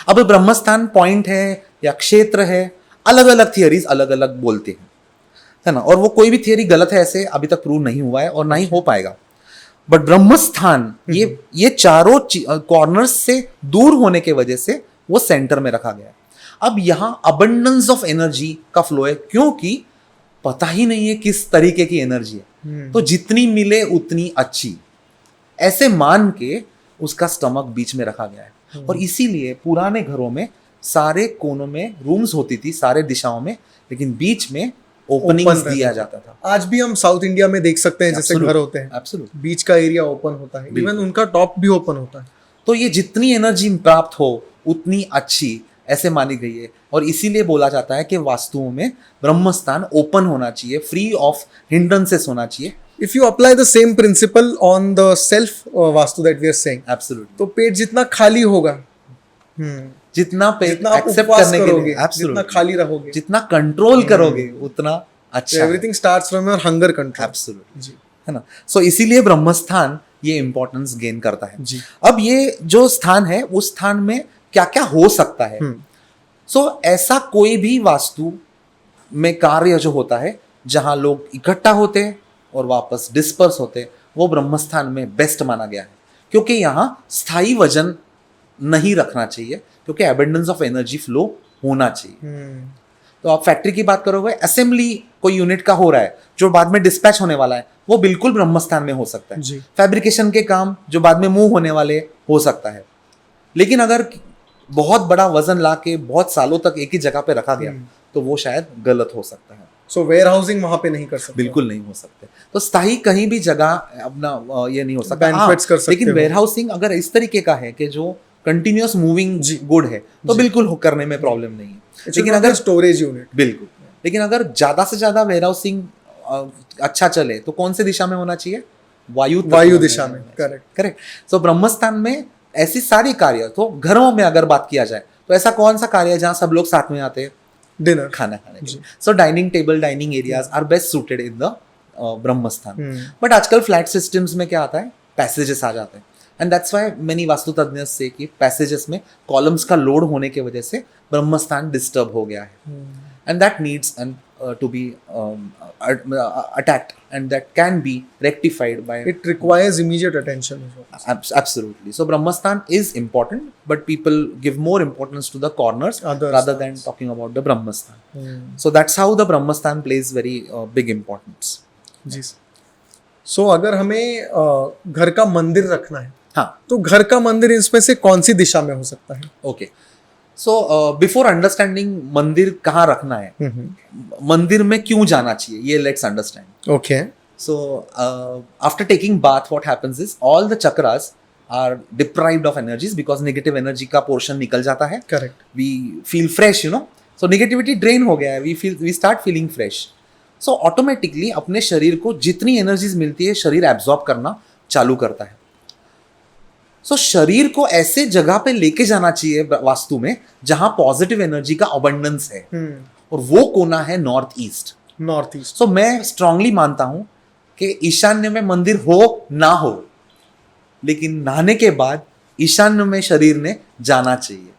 अब ब्रह्मस्थान पॉइंट है या क्षेत्र है, अलग अलग थियरीज अलग अलग बोलते हैं, है ना, और वो कोई भी थियरी गलत है ऐसे अभी तक प्रूव नहीं हुआ है और ना ही हो पाएगा। बट ब्रह्मस्थान ये चारों कॉर्नर्स से दूर होने के वजह से वो सेंटर में रखा गया है। अब यहां अबंडेंस ऑफ एनर्जी का फ्लो है, क्योंकि पता ही नहीं है किस तरीके की एनर्जी है, तो जितनी मिले उतनी अच्छी, ऐसे मान के उसका स्टमक बीच में रखा गया है। और इसीलिए पुराने घरों में सारे कोनों में रूम्स होती थी, सारे दिशाओं में, लेकिन बीच में ओपनिंग्स दिया जाता था। आज भी हम साउथ इंडिया में देख सकते हैं जैसे घर होते हैं, एब्सोल्युटली, बीच का एरिया ओपन होता है, इवन उनका टॉप भी ओपन होता है। तो ये जितनी एनर्जी प्राप्त हो उतनी अच्छी ऐसे मानी गई है, और इसीलिए बोला जाता है कि वास्तुओं में ब्रह्मस्थान ओपन होना चाहिए, फ्री ऑफ हिंड्रेंसेस होना चाहिए। If you apply the same principle on the self vastu that we are saying, absolutely, तो पेट जितना खाली होगा, जितना जितना आप एक्सेप्ट उपवास करने के करोगे, लिए, जितना खाली रहोगे, जितना कंट्रोल करोगे उतना अच्छा। Everything starts from your hunger control. Absolutely, जी, है ना। सो इसीलिए ब्रह्मस्थान ये इंपॉर्टेंस गेन करता है। जी। अब ये जो स्थान है उस स्थान में क्या क्या हो सकता है, सो ऐसा कोई भी वास्तु में कार्य जो होता है जहां लोग इकट्ठा होते हैं और वापस डिस्पर्स होते हैं, वो ब्रह्मस्थान में बेस्ट माना गया है, क्योंकि यहाँ स्थायी वजन नहीं रखना चाहिए, क्योंकि एबंडेंस ऑफ एनर्जी फ्लो होना चाहिए। तो आप फैक्ट्री की बात करोगे, असेंबली कोई यूनिट का हो रहा है जो बाद में डिस्पैच होने वाला है, वो बिल्कुल ब्रह्मस्थान में हो सकता है। फैब्रिकेशन के काम जो बाद में मूव होने वाले हो सकता है, लेकिन अगर बहुत बड़ा वजन ला के बहुत सालों तक एक ही जगह पे रखा गया तो वो शायद गलत हो सकता है। सो वेयर हाउसिंग वहां पे नहीं कर सकते। बिल्कुल नहीं हो सकते। तो स्थायी कहीं भी जगह अपना ये नहीं हो सकता। Banquets कर सकते लेकिन हो। वेयर हाउसिंग अगर इस तरीके का है कि जो कंटिन्यूअस मूविंग गुड है तो बिल्कुल करने में प्रॉब्लम नहीं है। लेकिन अगर स्टोरेज यूनिट, बिल्कुल, लेकिन अगर ज्यादा से ज्यादा वेयर हाउसिंग अच्छा चले तो कौन से दिशा में होना चाहिए? वायु दिशा में। करेक्ट। करेक्ट। सो ब्रह्मस्थान में ऐसी सारी कार्य, तो घरों में अगर बात किया जाए तो ऐसा कौन सा कार्य है जहां सब लोग साथ में आते हैं? डिनर, खाना खाने के लिए। So dining table, dining areas are best suited in the brahmasthan. But आजकल फ्लैट सिस्टम्स में क्या आता है? पैसेजेस आ जाते हैं। And that's why many vastu तज्ञ से कि पैसेजेस में कॉलम्स का लोड होने की वजह से ब्रह्मस्थान डिस्टर्ब हो गया है। And that needs to be attacked, and that can be rectified by it requires immediate attention as well. Absolutely. So Brahmastan is important, but people give more importance to the corners rather than talking about the Brahmastan. So that's how the Brahmastan plays very big importance. Ji. So अगर हमें घर का मंदिर रखना है, हाँ, तो घर का मंदिर इसमें से कौन सी दिशा में हो सकता है? Okay. सो बिफोर अंडरस्टैंडिंग मंदिर कहाँ रखना है, मंदिर में क्यों जाना चाहिए, ये let's understand. Okay. So after taking bath what happens is all the chakras are deprived of energies because negative energy का पोर्शन निकल जाता है। Correct. We feel fresh, you know, so negativity drain हो गया है, we start feeling fresh. So automatically अपने शरीर को जितनी एनर्जीज मिलती है शरीर एब्जॉर्ब करना चालू करता है। सो शरीर को ऐसे जगह पे लेके जाना चाहिए वास्तु में जहां पॉजिटिव एनर्जी का अबंडेंस है, और वो कोना है north east. North east. So मैं स्ट्रांगली मानता हूं कि ईशान्य में मंदिर हो ना हो, लेकिन नहाने के बाद ईशान्य में शरीर ने जाना चाहिए।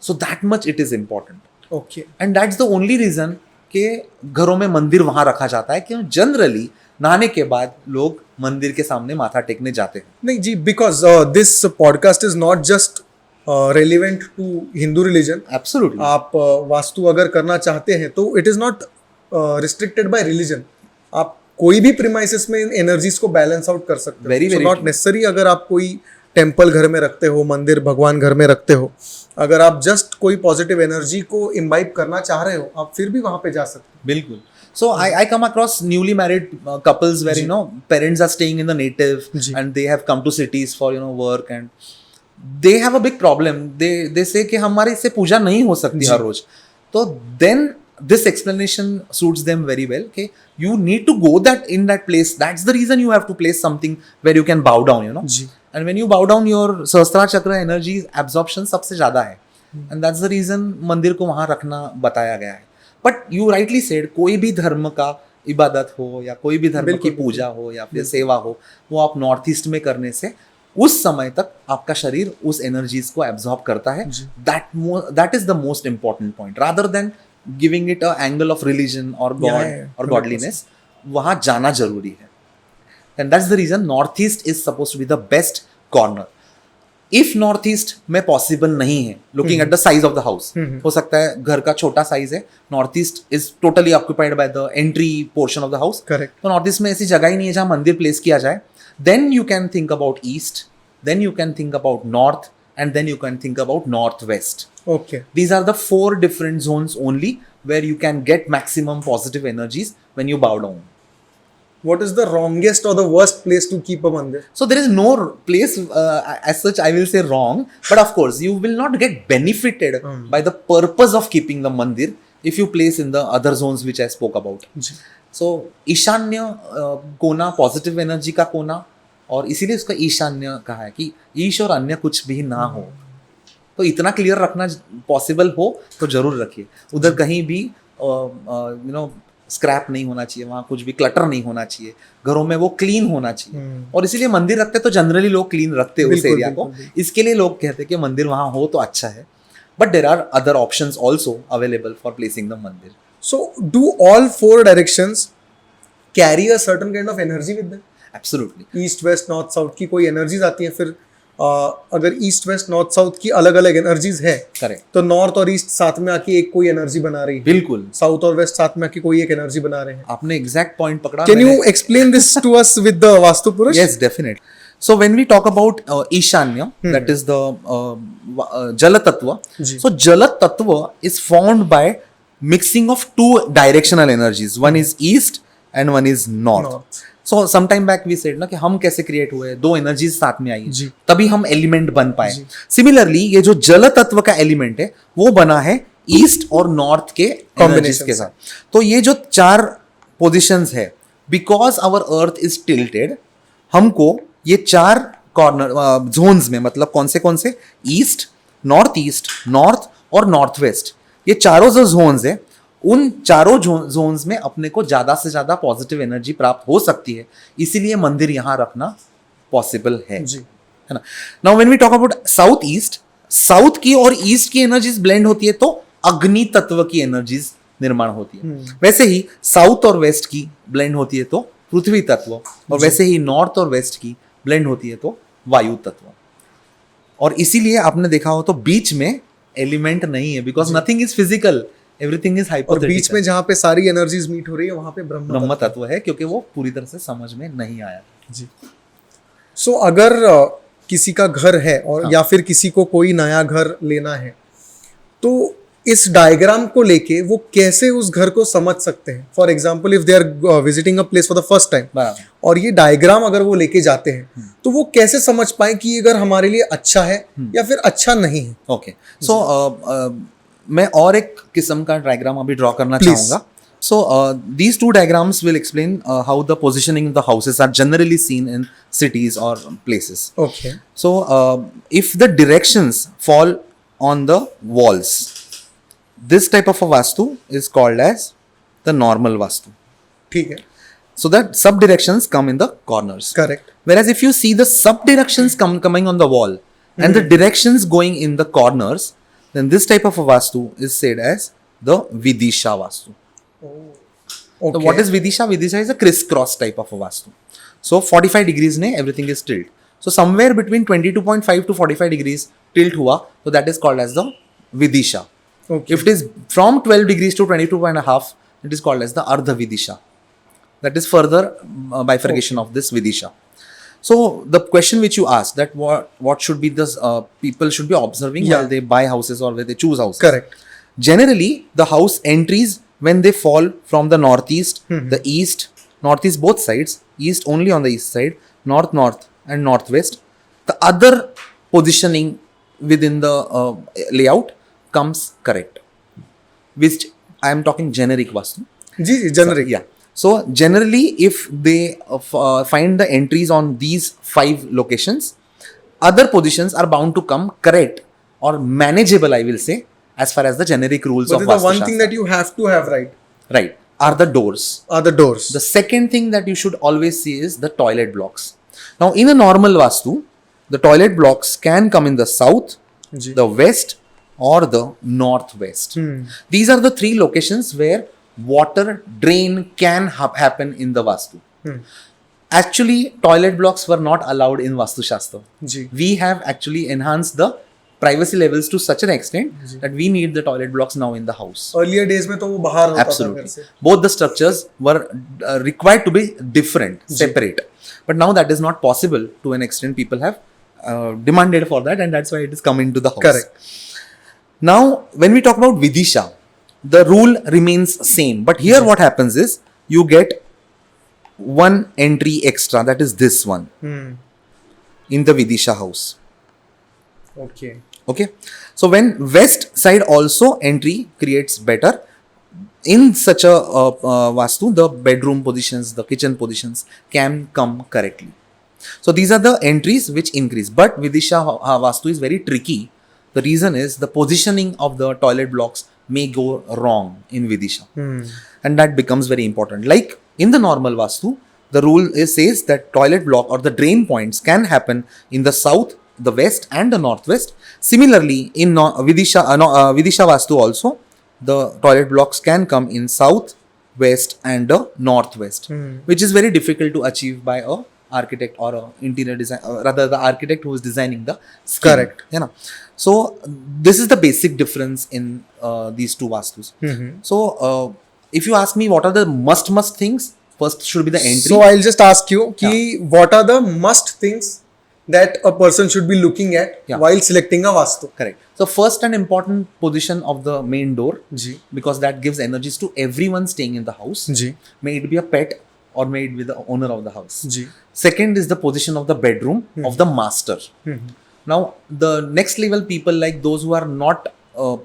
So that much it is important. Okay. And that's the only reason कि घरों में मंदिर वहां रखा जाता है, कि जनरली नहाने के बाद लोग मंदिर के सामने माथा टेकने जाते हैं। नहीं जी, because this podcast is not just relevant to Hindu religion. Absolutely. आप वास्तु अगर करना चाहते हैं तो it is not restricted by religion. आप कोई भी प्रीमाइसेस में एनर्जीज को बैलेंस आउट कर सकते हो। वेरी नॉट नेसेसरी अगर आप कोई टेम्पल घर में रखते हो, मंदिर भगवान घर में रखते हो, अगर आप जस्ट कोई पॉजिटिव एनर्जी को इम्बाइब करना चाह रहे हो, आप फिर भी वहां पे जा सकते हो। बिल्कुल। So I come across newly married couples where, you know, parents are staying in the native and they have come to cities for, you know, work, and they have a big problem. They say कि हमारे इससे पूजा नहीं हो सकती हर रोज। तो then this explanation suits them very well कि you need to go in that place. That's the reason you have to place something where you can bow down, you know. And when you bow down, your सहस्त्रा चक्र energy absorption सबसे ज्यादा है, and that's the reason मंदिर को वहां रखना बताया गया है। बट यू राइटली सेड, कोई भी धर्म का इबादत हो या कोई भी धर्म की पूजा हो या फिर सेवा हो, वो आप नॉर्थ ईस्ट में करने से उस समय तक आपका शरीर उस एनर्जीज को एब्जॉर्ब करता है। That is the most important point, rather than giving it a angle of religion और गॉड और गॉडलीनेस। वहां जाना जरूरी है, and that's the reason north east is suppose to be the best corner. If north east में possible नहीं है, looking at the size of the house, हो सकता है घर का छोटा साइज है, north east is totally occupied by the entry portion of the house. Correct. तो नॉर्थ ईस्ट में ऐसी जगह ही नहीं है जहां मंदिर प्लेस किया जाए। Then you can think about east, then you can think about north, and then you can think about north west. Okay. These are the 4 different zones only where you can get maximum positive energies when you bow down. What is the wrongest or the worst place to keep a mandir? So there is no place as such, I will say wrong, but of course you will not get benefited by the purpose of keeping the mandir if you place in the other zones which I spoke about. So ईशान्य कोना positive energy का कोना, और इसीलिए उसका ईशान्य कहा है कि ईश और अन्य कुछ भी ना हो। तो इतना क्लियर रखना पॉसिबल हो तो जरूर रखिए। उधर कहीं भी यू नो स्क्रैप नहीं होना चाहिए, वहाँ कुछ भी क्लटर नहीं होना चाहिए, घरों में वो क्लीन होना चाहिए। और इसीलिए मंदिर रखते तो जनरली लोग क्लीन रखते हैं उस एरिया को, इसके लिए लोग कहते हैं कि मंदिर वहाँ हो तो अच्छा है। But there are other options also available for placing the mandir. So do all 4 directions carry a certain kind of energy with them? Absolutely. East west north south की कोई एनर्जीज आती हैं, फिर अगर ईस्ट वेस्ट नॉर्थ साउथ की अलग अलग energies है, करेक्ट, तो नॉर्थ और ईस्ट साथ में आके एक कोई एनर्जी बना रही है, बिल्कुल, साउथ और वेस्ट साथ में आके कोई एक एनर्जी बना रहे हैं। आपने एग्जैक्ट पॉइंट पकड़ा। Can you explain this to us with the vastu purush? Yes, definite. So when we talk about Ishanya, that is the Jala Tattva. So Jala Tattva is formed by mixing of two directional energies. One is east and one is north. So some time back we said ना कि हम कैसे create हुए, दो energies साथ में आई तभी हम एलिमेंट बन पाए. सिमिलरली ये जो जल तत्व का एलिमेंट है वो बना है ईस्ट और नॉर्थ के एनर्जीज के साथ. तो ये जो चार पोजिशंस है, because our earth is tilted, हमको ये चार कॉर्नर जोन्स में, मतलब कौन से ईस्ट, नॉर्थ और नॉर्थ वेस्ट, ये चारों जो जोन्स है उन चारों जोन्स में अपने को ज्यादा से ज्यादा पॉजिटिव एनर्जी प्राप्त हो सकती है. इसीलिए मंदिर यहां रखना पॉसिबल है ना. Now when we talk about south east, south की और ईस्ट की एनर्जीज ब्लेंड होती है तो अग्नि तत्व की एनर्जीज निर्माण होती है. वैसे ही साउथ और वेस्ट की ब्लेंड होती है तो पृथ्वी तत्व, और वैसे ही नॉर्थ और वेस्ट की ब्लेंड होती है तो वायु तत्व. और इसीलिए आपने देखा हो तो बीच में एलिमेंट नहीं है, because nothing is physical, everything is hypothetical. और बीच में जहां पे सारी एनर्जीज मीट हो रही है वहां पे ब्रह्म तत्व है, क्योंकि वो पूरी तरह से समझ में नहीं आया. जी. सो अगर किसी का घर है और या फिर किसी को कोई नया घर लेना है, तो इस डायग्राम को लेके वो कैसे उस घर को समझ सकते हैं? For example if they are visiting a place for the first time और ये डायग्राम अगर वो लेके जाते हैं तो वो कैसे समझ पाए कि ये घर हमारे लिए अच्छा है या फिर अच्छा नहीं है? ओके, सो मैं और एक किस्म का डायग्राम अभी ड्रॉ करना चाहूंगा. So these two diagrams will explain how the positioning of the houses are generally seen in cities or places. Okay. So if the directions fall on the walls, this type of a vastu is called as the normal vastu. ठीक है. So that sub directions come in the corners. Correct. Whereas if you see the sub directions coming on the wall and the directions going in the corners, then this type of a vastu is said as the Vidisha vastu. Okay. So what is Vidisha? Vidisha is a crisscross type of a vastu. So 45 degrees ne everything is tilt. So somewhere between 22.5 to 45 degrees tilt hua, so that is called as the Vidisha. Okay. If it is from 12 degrees to 22.5, it is called as the Ardha Vidisha. That is further bifurcation of this Vidisha. So the question which you asked, that what should be this people should be observing while they buy houses or where they choose houses. Correct. Generally, the house entries when they fall from the northeast, the east, northeast both sides, east only on the east side, north and northwest. The other positioning within the layout comes correct. Which I am talking generic vastu. Ji, generic. So, yeah. So generally, if they find the entries on these 5 locations, other positions are bound to come correct or manageable, I will say, as far as the generic rules of Vastu the one thing that you have to have right are the doors. The second thing that you should always see is the toilet blocks. Now, in a normal Vastu, the toilet blocks can come in the south, the west, or the northwest. These are the 3 locations where water drain can happen in the Vastu. Actually, toilet blocks were not allowed in Vastu Shastra. We have actually enhanced the privacy levels to such an extent that we need the toilet blocks now in the house. Earlier days में तो वो बाहर होता Absolutely. था घर से. Both the structures were required to be different, separate. But now that is not possible to an extent. People have demanded for that, and that's why it is coming to the house. Correct. Now, when we talk about Vidisha, the rule remains same, but here what happens is you get one entry extra, that is this one in the Vidisha house. Okay, so when west side also entry creates better in such a vastu, the bedroom positions, the kitchen positions can come correctly. So these are the entries which increase, but Vidisha vastu is very tricky. The reason is the positioning of the toilet blocks may go wrong in Vidisha. And that becomes very important. Like in the normal Vastu, the rule says that toilet block or the drain points can happen in the south, the west and the northwest. Similarly, in Vidisha Vastu also, the toilet blocks can come in south, west and the northwest, which is very difficult to achieve by a architect or a interior design, rather the architect who is designing the scheme. Correct. You know, so this is the basic difference in these two vastus. So if you ask me what are the must things, first should be the entry. So I'll just ask you कि what are the must things that a person should be looking at Yeah. while selecting a vastu. Correct. So first and important position of the main door, ji because that gives energies to everyone staying in the house. Ji May it be a pet or may it be the owner of the house. Ji Second is the position of the bedroom of the master. Now, the next level people, like those who are not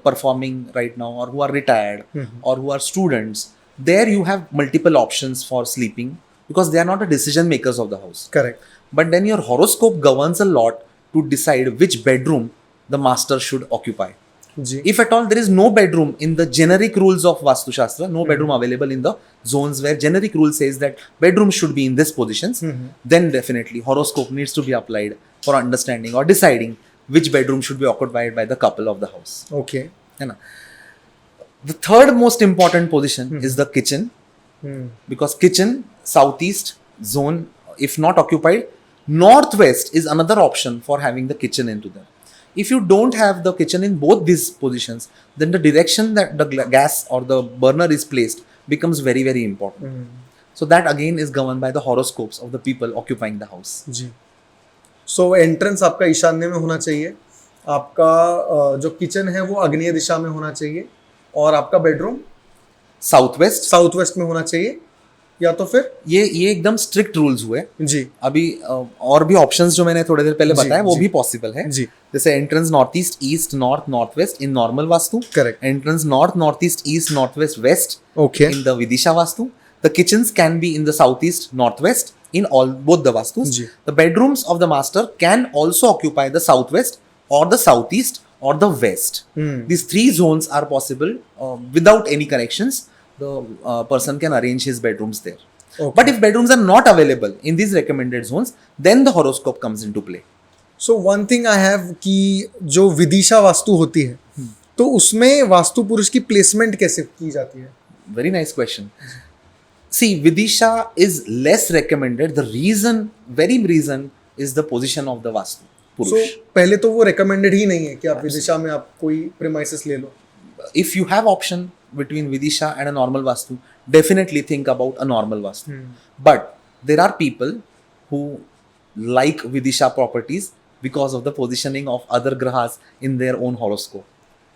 performing right now, or who are retired, or who are students, there you have multiple options for sleeping because they are not the decision makers of the house. correct. But then your horoscope governs a lot to decide which bedroom the master should occupy. Ji If at all there is no bedroom in the generic rules of Vastu Shastra, no bedroom available in the zones where generic rule says that bedroom should be in this positions, then definitely horoscope needs to be applied for understanding or deciding which bedroom should be occupied by the couple of the house. okay. है ना? The third most important position is the kitchen, because kitchen southeast zone, if not occupied, northwest is another option for having the kitchen into them. If you don't have the kitchen in both these positions, then the direction that the gas or the burner is placed becomes very, very important. So that again is governed by the horoscopes of the people occupying the house. जी so entrance आपका ईशान्य में होना चाहिए, आपका जो kitchen है वो आग्नेय दिशा में होना चाहिए, और आपका बेडरूम Southwest, साउथ वेस्ट में होना चाहिए, या तो फिर ये एकदम स्ट्रिक्ट रूल्स हुए. जी अभी और भी ऑप्शंस जो मैंने थोड़ी देर पहले जी, बताया वो जी. भी पॉसिबल है. जी जैसे entrance north east, east, north, north west in normal Vastu. Correct. Entrance north, north east, east, north west, west Okay. in the Vidisha Vastu. The kitchens can be in the southeast, northwest in all both the Vastus. जी. The bedrooms of the master can also occupy the southwest or the southeast or the west. These three zones are possible without any corrections. The person can arrange his bedrooms there. Okay. But if bedrooms are not available in these recommended zones, then the horoscope comes into play. So one thing I have कि जो विदिशा वास्तु होती है तो उसमें वास्तु पुरुष की placement कैसे की जाती है? Very nice question. See, Vidisha is less recommended. The reason, very reason, is the position of the Vastu so Purush. पहले तो वो रिकमेंडेड ही नहीं है कि आप विदिशा में आप कोई प्रीमाइसेस ले लो. If you have option between Vidisha and a normal Vastu, definitely think about a normal Vastu. But there are people who like Vidisha properties because of the positioning of other grahas in their own horoscope.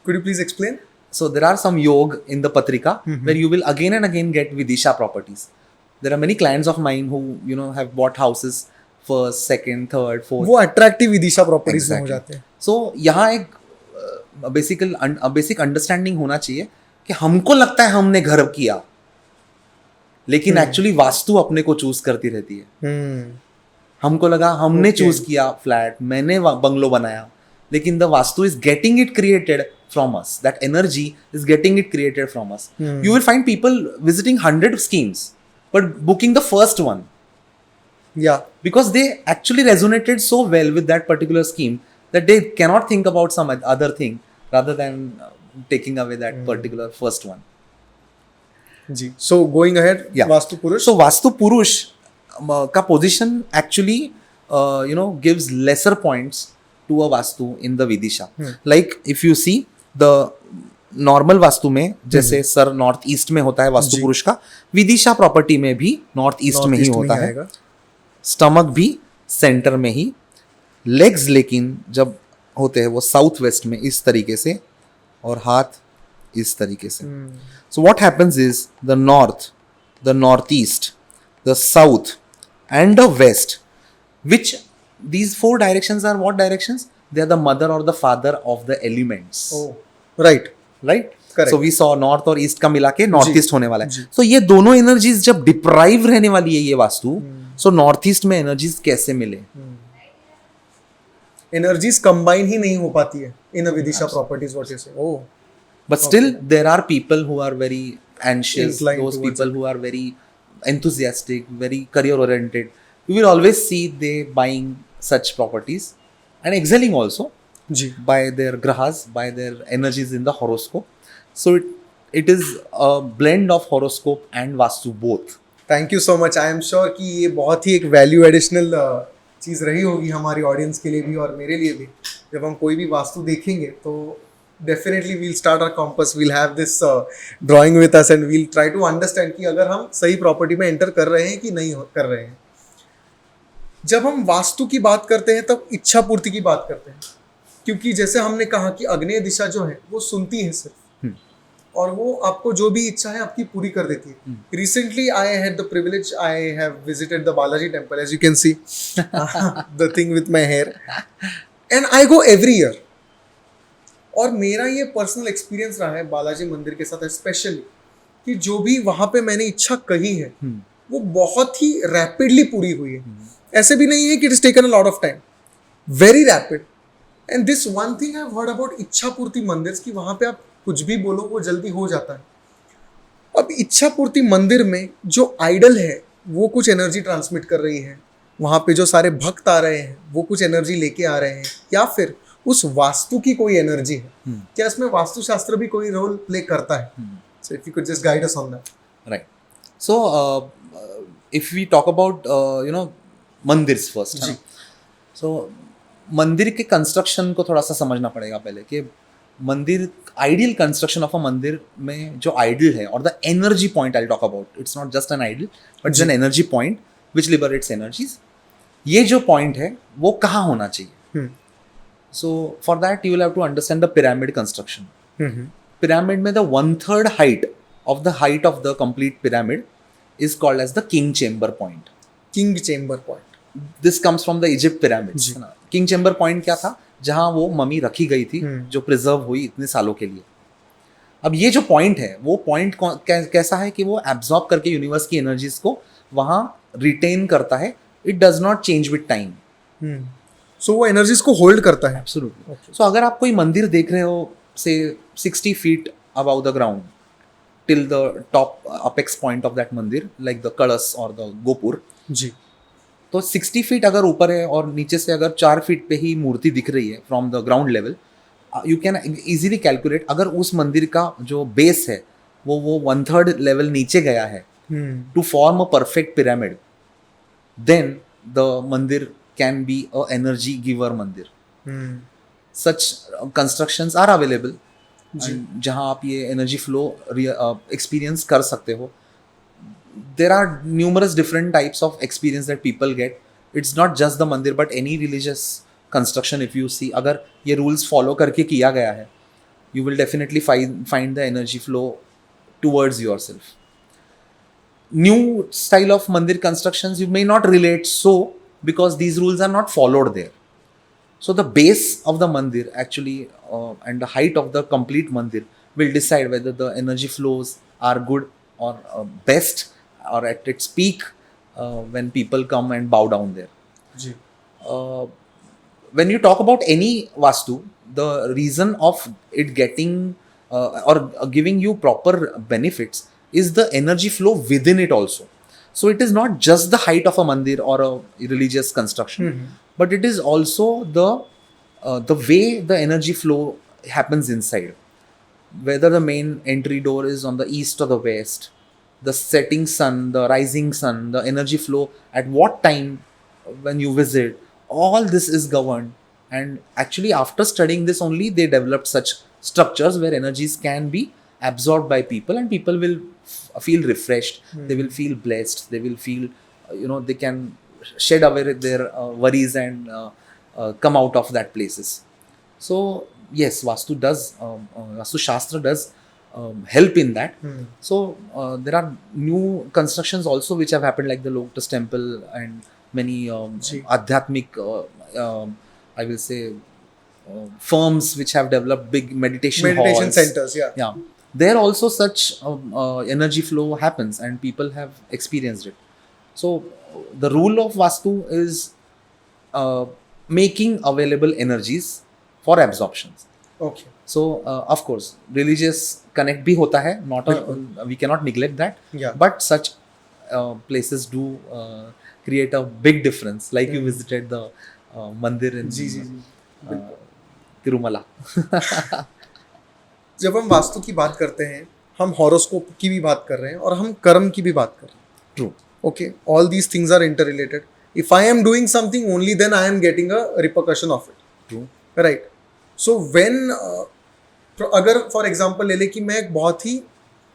Could you please explain? So there are some yog in the Patrika where you will again and again get Vidisha properties. There are many clients of mine who have bought houses first, second, third, fourth. वो attractive Vidisha properties में हो जाते हैं. सो यहाँ एक basic understanding होना चाहिए कि हमको लगता है हमने घर किया, लेकिन एक्चुअली वास्तु अपने को चूज करती रहती है. हमको लगा हमने चूज किया फ्लैट, मैंने बंगलो बनाया, लेकिन the vastu is getting it created from us. That energy is getting it created from us. You will find people visiting 100 schemes but booking the first one. Yeah. Because they actually resonated so well with that particular scheme that they cannot think about some other thing rather than taking away that particular first one. जी. So going ahead, Yeah. Vastu Purush. So Vastu Purush का position actually gives lesser points to a Vastu in the Vidisha. Like if you see the normal vastu में जैसे sir north east में होता है वास्तु जी. पुरुष का, Vidisha property में भी नॉर्थ ईस्ट में ही होता है. आएगा. स्टमक भी सेंटर में ही, लेग्स लेकिन जब होते हैं वो साउथ वेस्ट में इस तरीके से, और हाथ इस तरीके से. So what happens is the north east, the south and the west, which these four directions are what directions? They are the mother or the father of the elements. Oh, right. Right? Correct. So we saw north और east का मिला के north जी, east होने वाला है. जी. So ये दोनों energies जब डिप्राइव रहने वाली है ये वास्तु, सो नॉर्थ ईस्ट में एनर्जीज कैसे मिले? एनर्जीज कंबाइन ही नहीं हो पाती है इन अ विदिशा प्रॉपर्टीज. व्हाट यू से. ओह. But still there are people who are very anxious, Inclined those towards people who are very enthusiastic, very career oriented. You will always see they buying such properties and excelling also जी. by their grahas, by their energies in the horoscope. So it is a blend of horoscope and vastu both. Thank you so much. I am sure कि ये बहुत ही एक value additional चीज़ रही होगी हमारी audience के लिए भी और मेरे लिए भी. जब हम कोई भी वास्तु देखेंगे तो definitely we'll start our compass, we'll have this drawing with us and we'll try to understand कि अगर हम सही प्रॉपर्टी में एंटर कर रहे हैं कि नहीं कर रहे हैं. जब हम वास्तु की बात करते हैं तब इच्छा पूर्ति की बात करते हैं, क्योंकि जैसे हमने कहा कि आग्नेय दिशा जो है वो सुनती है सिर्फ, और वो आपको जो भी इच्छा है आपकी पूरी कर देती है. Recently I had the privilege, I have visited the Balaji temple, as you can see the thing with my hair, and I go every year. और मेरा ये पर्सनल एक्सपीरियंस रहा है बालाजी मंदिर के साथ स्पेशली, कि जो भी वहाँ पे मैंने इच्छा कही है वो बहुत ही रैपिडली पूरी हुई है. ऐसे भी नहीं है कि it is taken a lot of time, very rapid. And this one thing I have heard about इच्छा पूर्ति मंदिर, कि वहाँ पे आप कुछ भी बोलो वो जल्दी हो जाता है. अब इच्छा पूर्ति मंदिर में जो आइडल है वो कुछ एनर्जी ट्रांसमिट कर रही है, वहाँ पे जो सारे भक्त आ रहे हैं वो कुछ एनर्जी लेके आ रहे हैं, या फिर उस वास्तु की कोई एनर्जी है. क्या इसमें वास्तुशास्त्र भी कोई रोल प्ले करता है? So if you could just guide us on that. Right. So, if we talk about, mandirs first. जी. So, मंदिर के कंस्ट्रक्शन को थोड़ा सा समझना पड़ेगा पहले, कि मंदिर, आइडियल कंस्ट्रक्शन ऑफ अ मंदिर में जो आइडल है, और the energy point I talk about, it's not just an idol but it's an energy point which liberates energies. ये जो पॉइंट है वो कहाँ होना चाहिए? So for that you will have to understand the pyramid construction. Pyramid में the 1/3 height of the height of the complete pyramid is called as the king chamber point. King chamber point. This comes from the Egypt pyramids. King chamber point क्या था? जहाँ वो mummy रखी गई थी, जो preserve हुई इतने सालों के लिए. अब ये जो पॉइंट है वो पॉइंट कैसा है कि वो एब्जॉर्ब करके यूनिवर्स की एनर्जीज को वहाँ रिटेन करता है. It does not change with time. So वो एनर्जीज को होल्ड करता है. एब्सोल्युटली. सो अगर आप कोई मंदिर देख रहे हो, से 60 feet above the ground till the top apex point of that मंदिर, like the कलश or the गोपुर जी, तो 60 feet अगर ऊपर है और नीचे से अगर 4 feet पे ही मूर्ति दिख रही है from the ground level, you can easily calculate. अगर उस मंदिर का जो बेस है वो 1/3 लेवल नीचे गया है to form a perfect pyramid, then the mandir can be a energy giver mandir. Such constructions are available जहाँ आप ये एनर्जी फ्लो एक्सपीरियंस कर सकते हो. There are numerous different types of experience that people get. It's not just the mandir but any religious construction. If you see, अगर ये rules follow करके किया गया है, you will definitely find the energy flow towards your self. New style of mandir constructions you may not relate so because these rules are not followed there. So the base of the mandir actually and the height of the complete mandir will decide whether the energy flows are good or best or at its peak when people come and bow down there. जी. When you talk about any vastu, the reason of it getting or giving you proper benefits is the energy flow within it also. So it is not just the height of a mandir or a religious construction, but it is also the way the energy flow happens inside. Whether the main entry door is on the east or the west, the setting sun, the rising sun, the energy flow at what time when you visit, all this is governed. And actually after studying this only, they developed such structures where energies can be absorbed by people, and people will feel refreshed. They will feel blessed. They will feel, they can shed away their worries and come out of that places. So yes, Vastu Shastra does help in that. So there are new constructions also which have happened, like the Lotus Temple and many adhyatmic, I will say, firms which have developed big meditation halls. centers. Yeah. There also such energy flow happens and people have experienced it. So the rule of Vastu is making available energies for absorptions. Okay. So of course religious connect bhi hota hai, we cannot neglect that. Yeah. But such places do create a big difference, like you visited the mandir in Tirumala. जब हम वास्तु की बात करते हैं, हम horoscope की भी बात कर रहे हैं और हम कर्म की भी बात कर रहे हैं. True. Okay, all these things are interrelated. If I am doing something, only then I am getting a repercussion of it. True. Right. So when अगर फॉर एग्जांपल ले ले कि मैं एक बहुत ही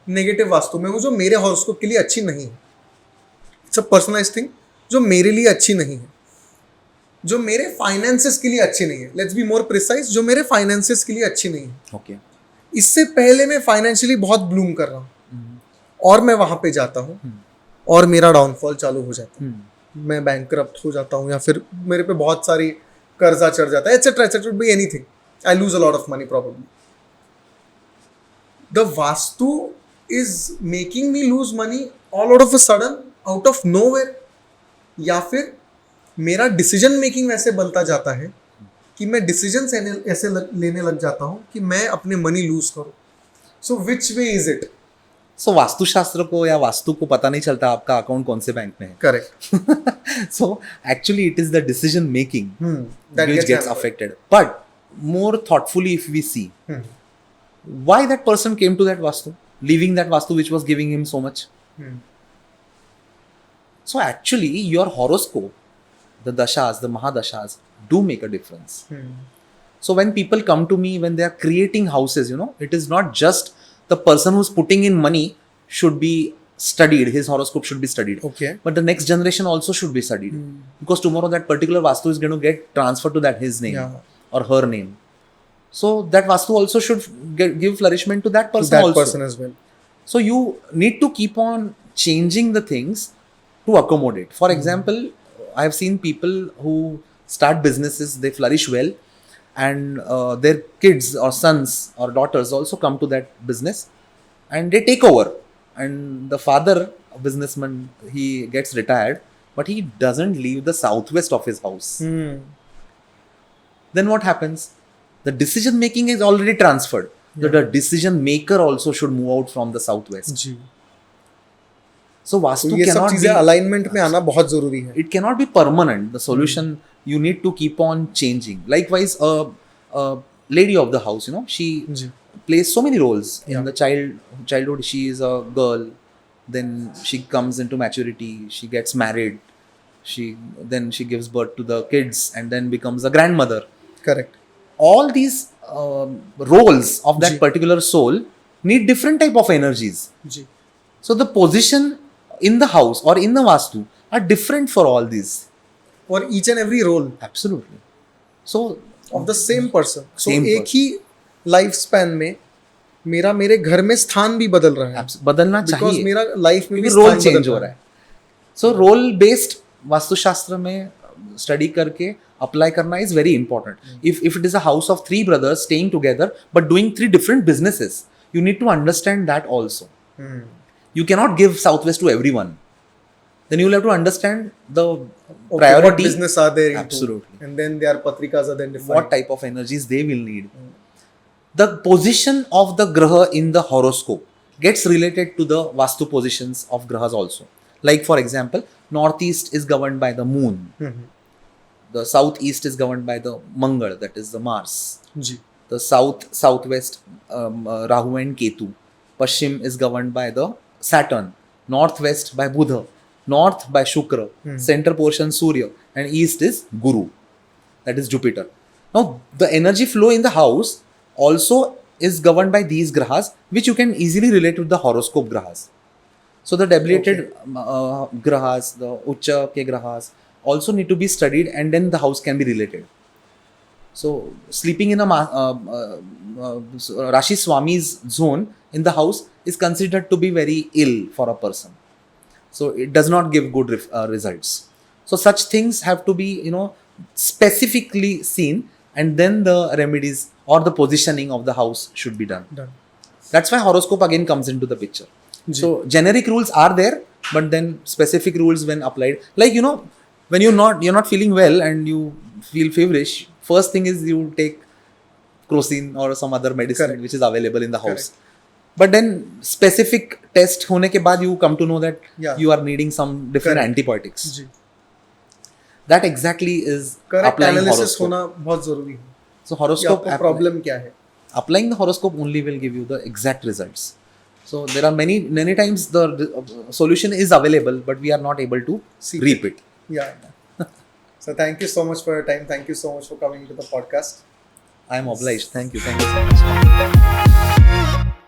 नेगेटिव वास्तु में हूँ जो मेरे हॉरोस्कोप के लिए अच्छी नहीं है, इट्स अ पर्सनलाइज्ड थिंग जो मेरे लिए अच्छी नहीं है, जो मेरे फाइनेंसेस के लिए अच्छी नहीं है, लेट्स बी मोर प्रिसाइज, जो मेरे फाइनेंसेस के लिए अच्छी नहीं है, Okay. इससे पहले मैं फाइनेंशियली बहुत ब्लूम कर रहा हूँ और मैं वहां पे जाता हूँ और मेरा डाउनफॉल चालू हो जाता है, मैं बैंकरप्ट हो जाता हूँ या फिर मेरे पे बहुत सारी कर्जा चढ़ जाता है, etcetera etcetera, be anything, I lose a lot of money probably. The vastu is making me lose money all out of a sudden, out of nowhere, या फिर मेरा डिसीजन मेकिंग वैसे बनता जाता है कि मैं डिसीजन ऐसे लेने लग जाता हूँ कि मैं अपने मनी लूज करूँ. सो विच वे इज इट? So वास्तुशास्त्र को या वास्तु को पता नहीं चलता आपका अकाउंट कौन से बैंक में है. Correct. So actually it is the decision making That which gets gets hampered. affected. But more thoughtfully if we see why that person came to that vastu, leaving that vastu which was giving him so much. So actually your horoscope, the dashas, the mahadashas do make a difference. So when people come to me when they are creating houses, you know, it is not just the person who's putting in money should be studied, his horoscope should be studied. Okay. But the next generation also should be studied. Because tomorrow that particular vastu is going to get transferred to that his name or her name. So that vastu also should give flourishment to that person To that also. person as well. So you need to keep on changing the things to accommodate. For example, I have seen people who start businesses, they flourish well, and their kids or sons or daughters also come to that business and they take over. And the father, a businessman, he gets retired, but he doesn't leave the southwest of his house. Then what happens? The decision making is already transferred. The decision maker also should move out from the southwest. जी. So vastu तो ये सब cannot चीजें be, alignment में आना बहुत जरूरी है. it cannot be permanent. The solution you need to keep on changing. Likewise, a lady of the house, you know, she जी. plays so many roles in Yeah. the childhood. She is a girl, then she comes into maturity, she gets married, then she gives birth to the kids and then becomes a grandmother. Correct. All these roles of that जी. particular soul need different type of energies. जी. So the position in the house or in the vastu are different for all these. और each and every role Absolutely. So of the same person. So Same एक ही life span में मेरे घर में स्थान भी बदल रहा है, बदलना बिकॉज चाहिए मेरा लाइफ में भी क्योंकि रोल स्थान चेंज बदल हो रहा है. सो रोल बेस्ड वास्तुशास्त्र में स्टडी करके अप्लाई करना is very important. If it is a house of 3 brothers staying together but doing 3 different businesses, you need to understand that also. You cannot give southwest to everyone. Then you will have to understand the Okay, priority. what business are they into? Absolutely. And then their patrikas are then defined. What type of energies they will need. The position of the graha in the horoscope gets related to the vastu positions of grahas also. Like for example, northeast is governed by the moon. The southeast is governed by the Mangal, that is the Mars. जी. The southwest Rahu and Ketu. Pashchim is governed by the Saturn. Northwest by Buddha. North by Shukra. Center portion Surya. And east is Guru. That is Jupiter. Now the energy flow in the house also is governed by these grahas, which you can easily relate with the horoscope grahas. So the debilitated grahas, the ucha ke grahas also need to be studied, and then the house can be related. So sleeping in a Rashi Swami's zone in the house is considered to be very ill for a person. So it does not give good results. So such things have to be, you know, specifically seen, and then the remedies or the positioning of the house should be done. Done. That's why horoscope again comes into the picture. जी. So generic rules are there, but then specific rules when applied, like, you know, when you're not feeling well and you feel feverish, first thing is you take crocin or some other medicine. Correct. Which is available in the house. Correct. But then specific test होने के बाद you come to know that Yeah. you are needing some different Correct. antibiotics. जी. That exactly is correct applying analysis horoscope. होना बहुत जरूरी है. So कि horoscope आपको प्रॉब्लम क्या है. applying the horoscope only will give you the exact results. So there are many times the solution is available, but we are not able to See. reap it. Yeah. So thank you so much for your time. Thank you so much for coming to the podcast. I am obliged. Thank you so much.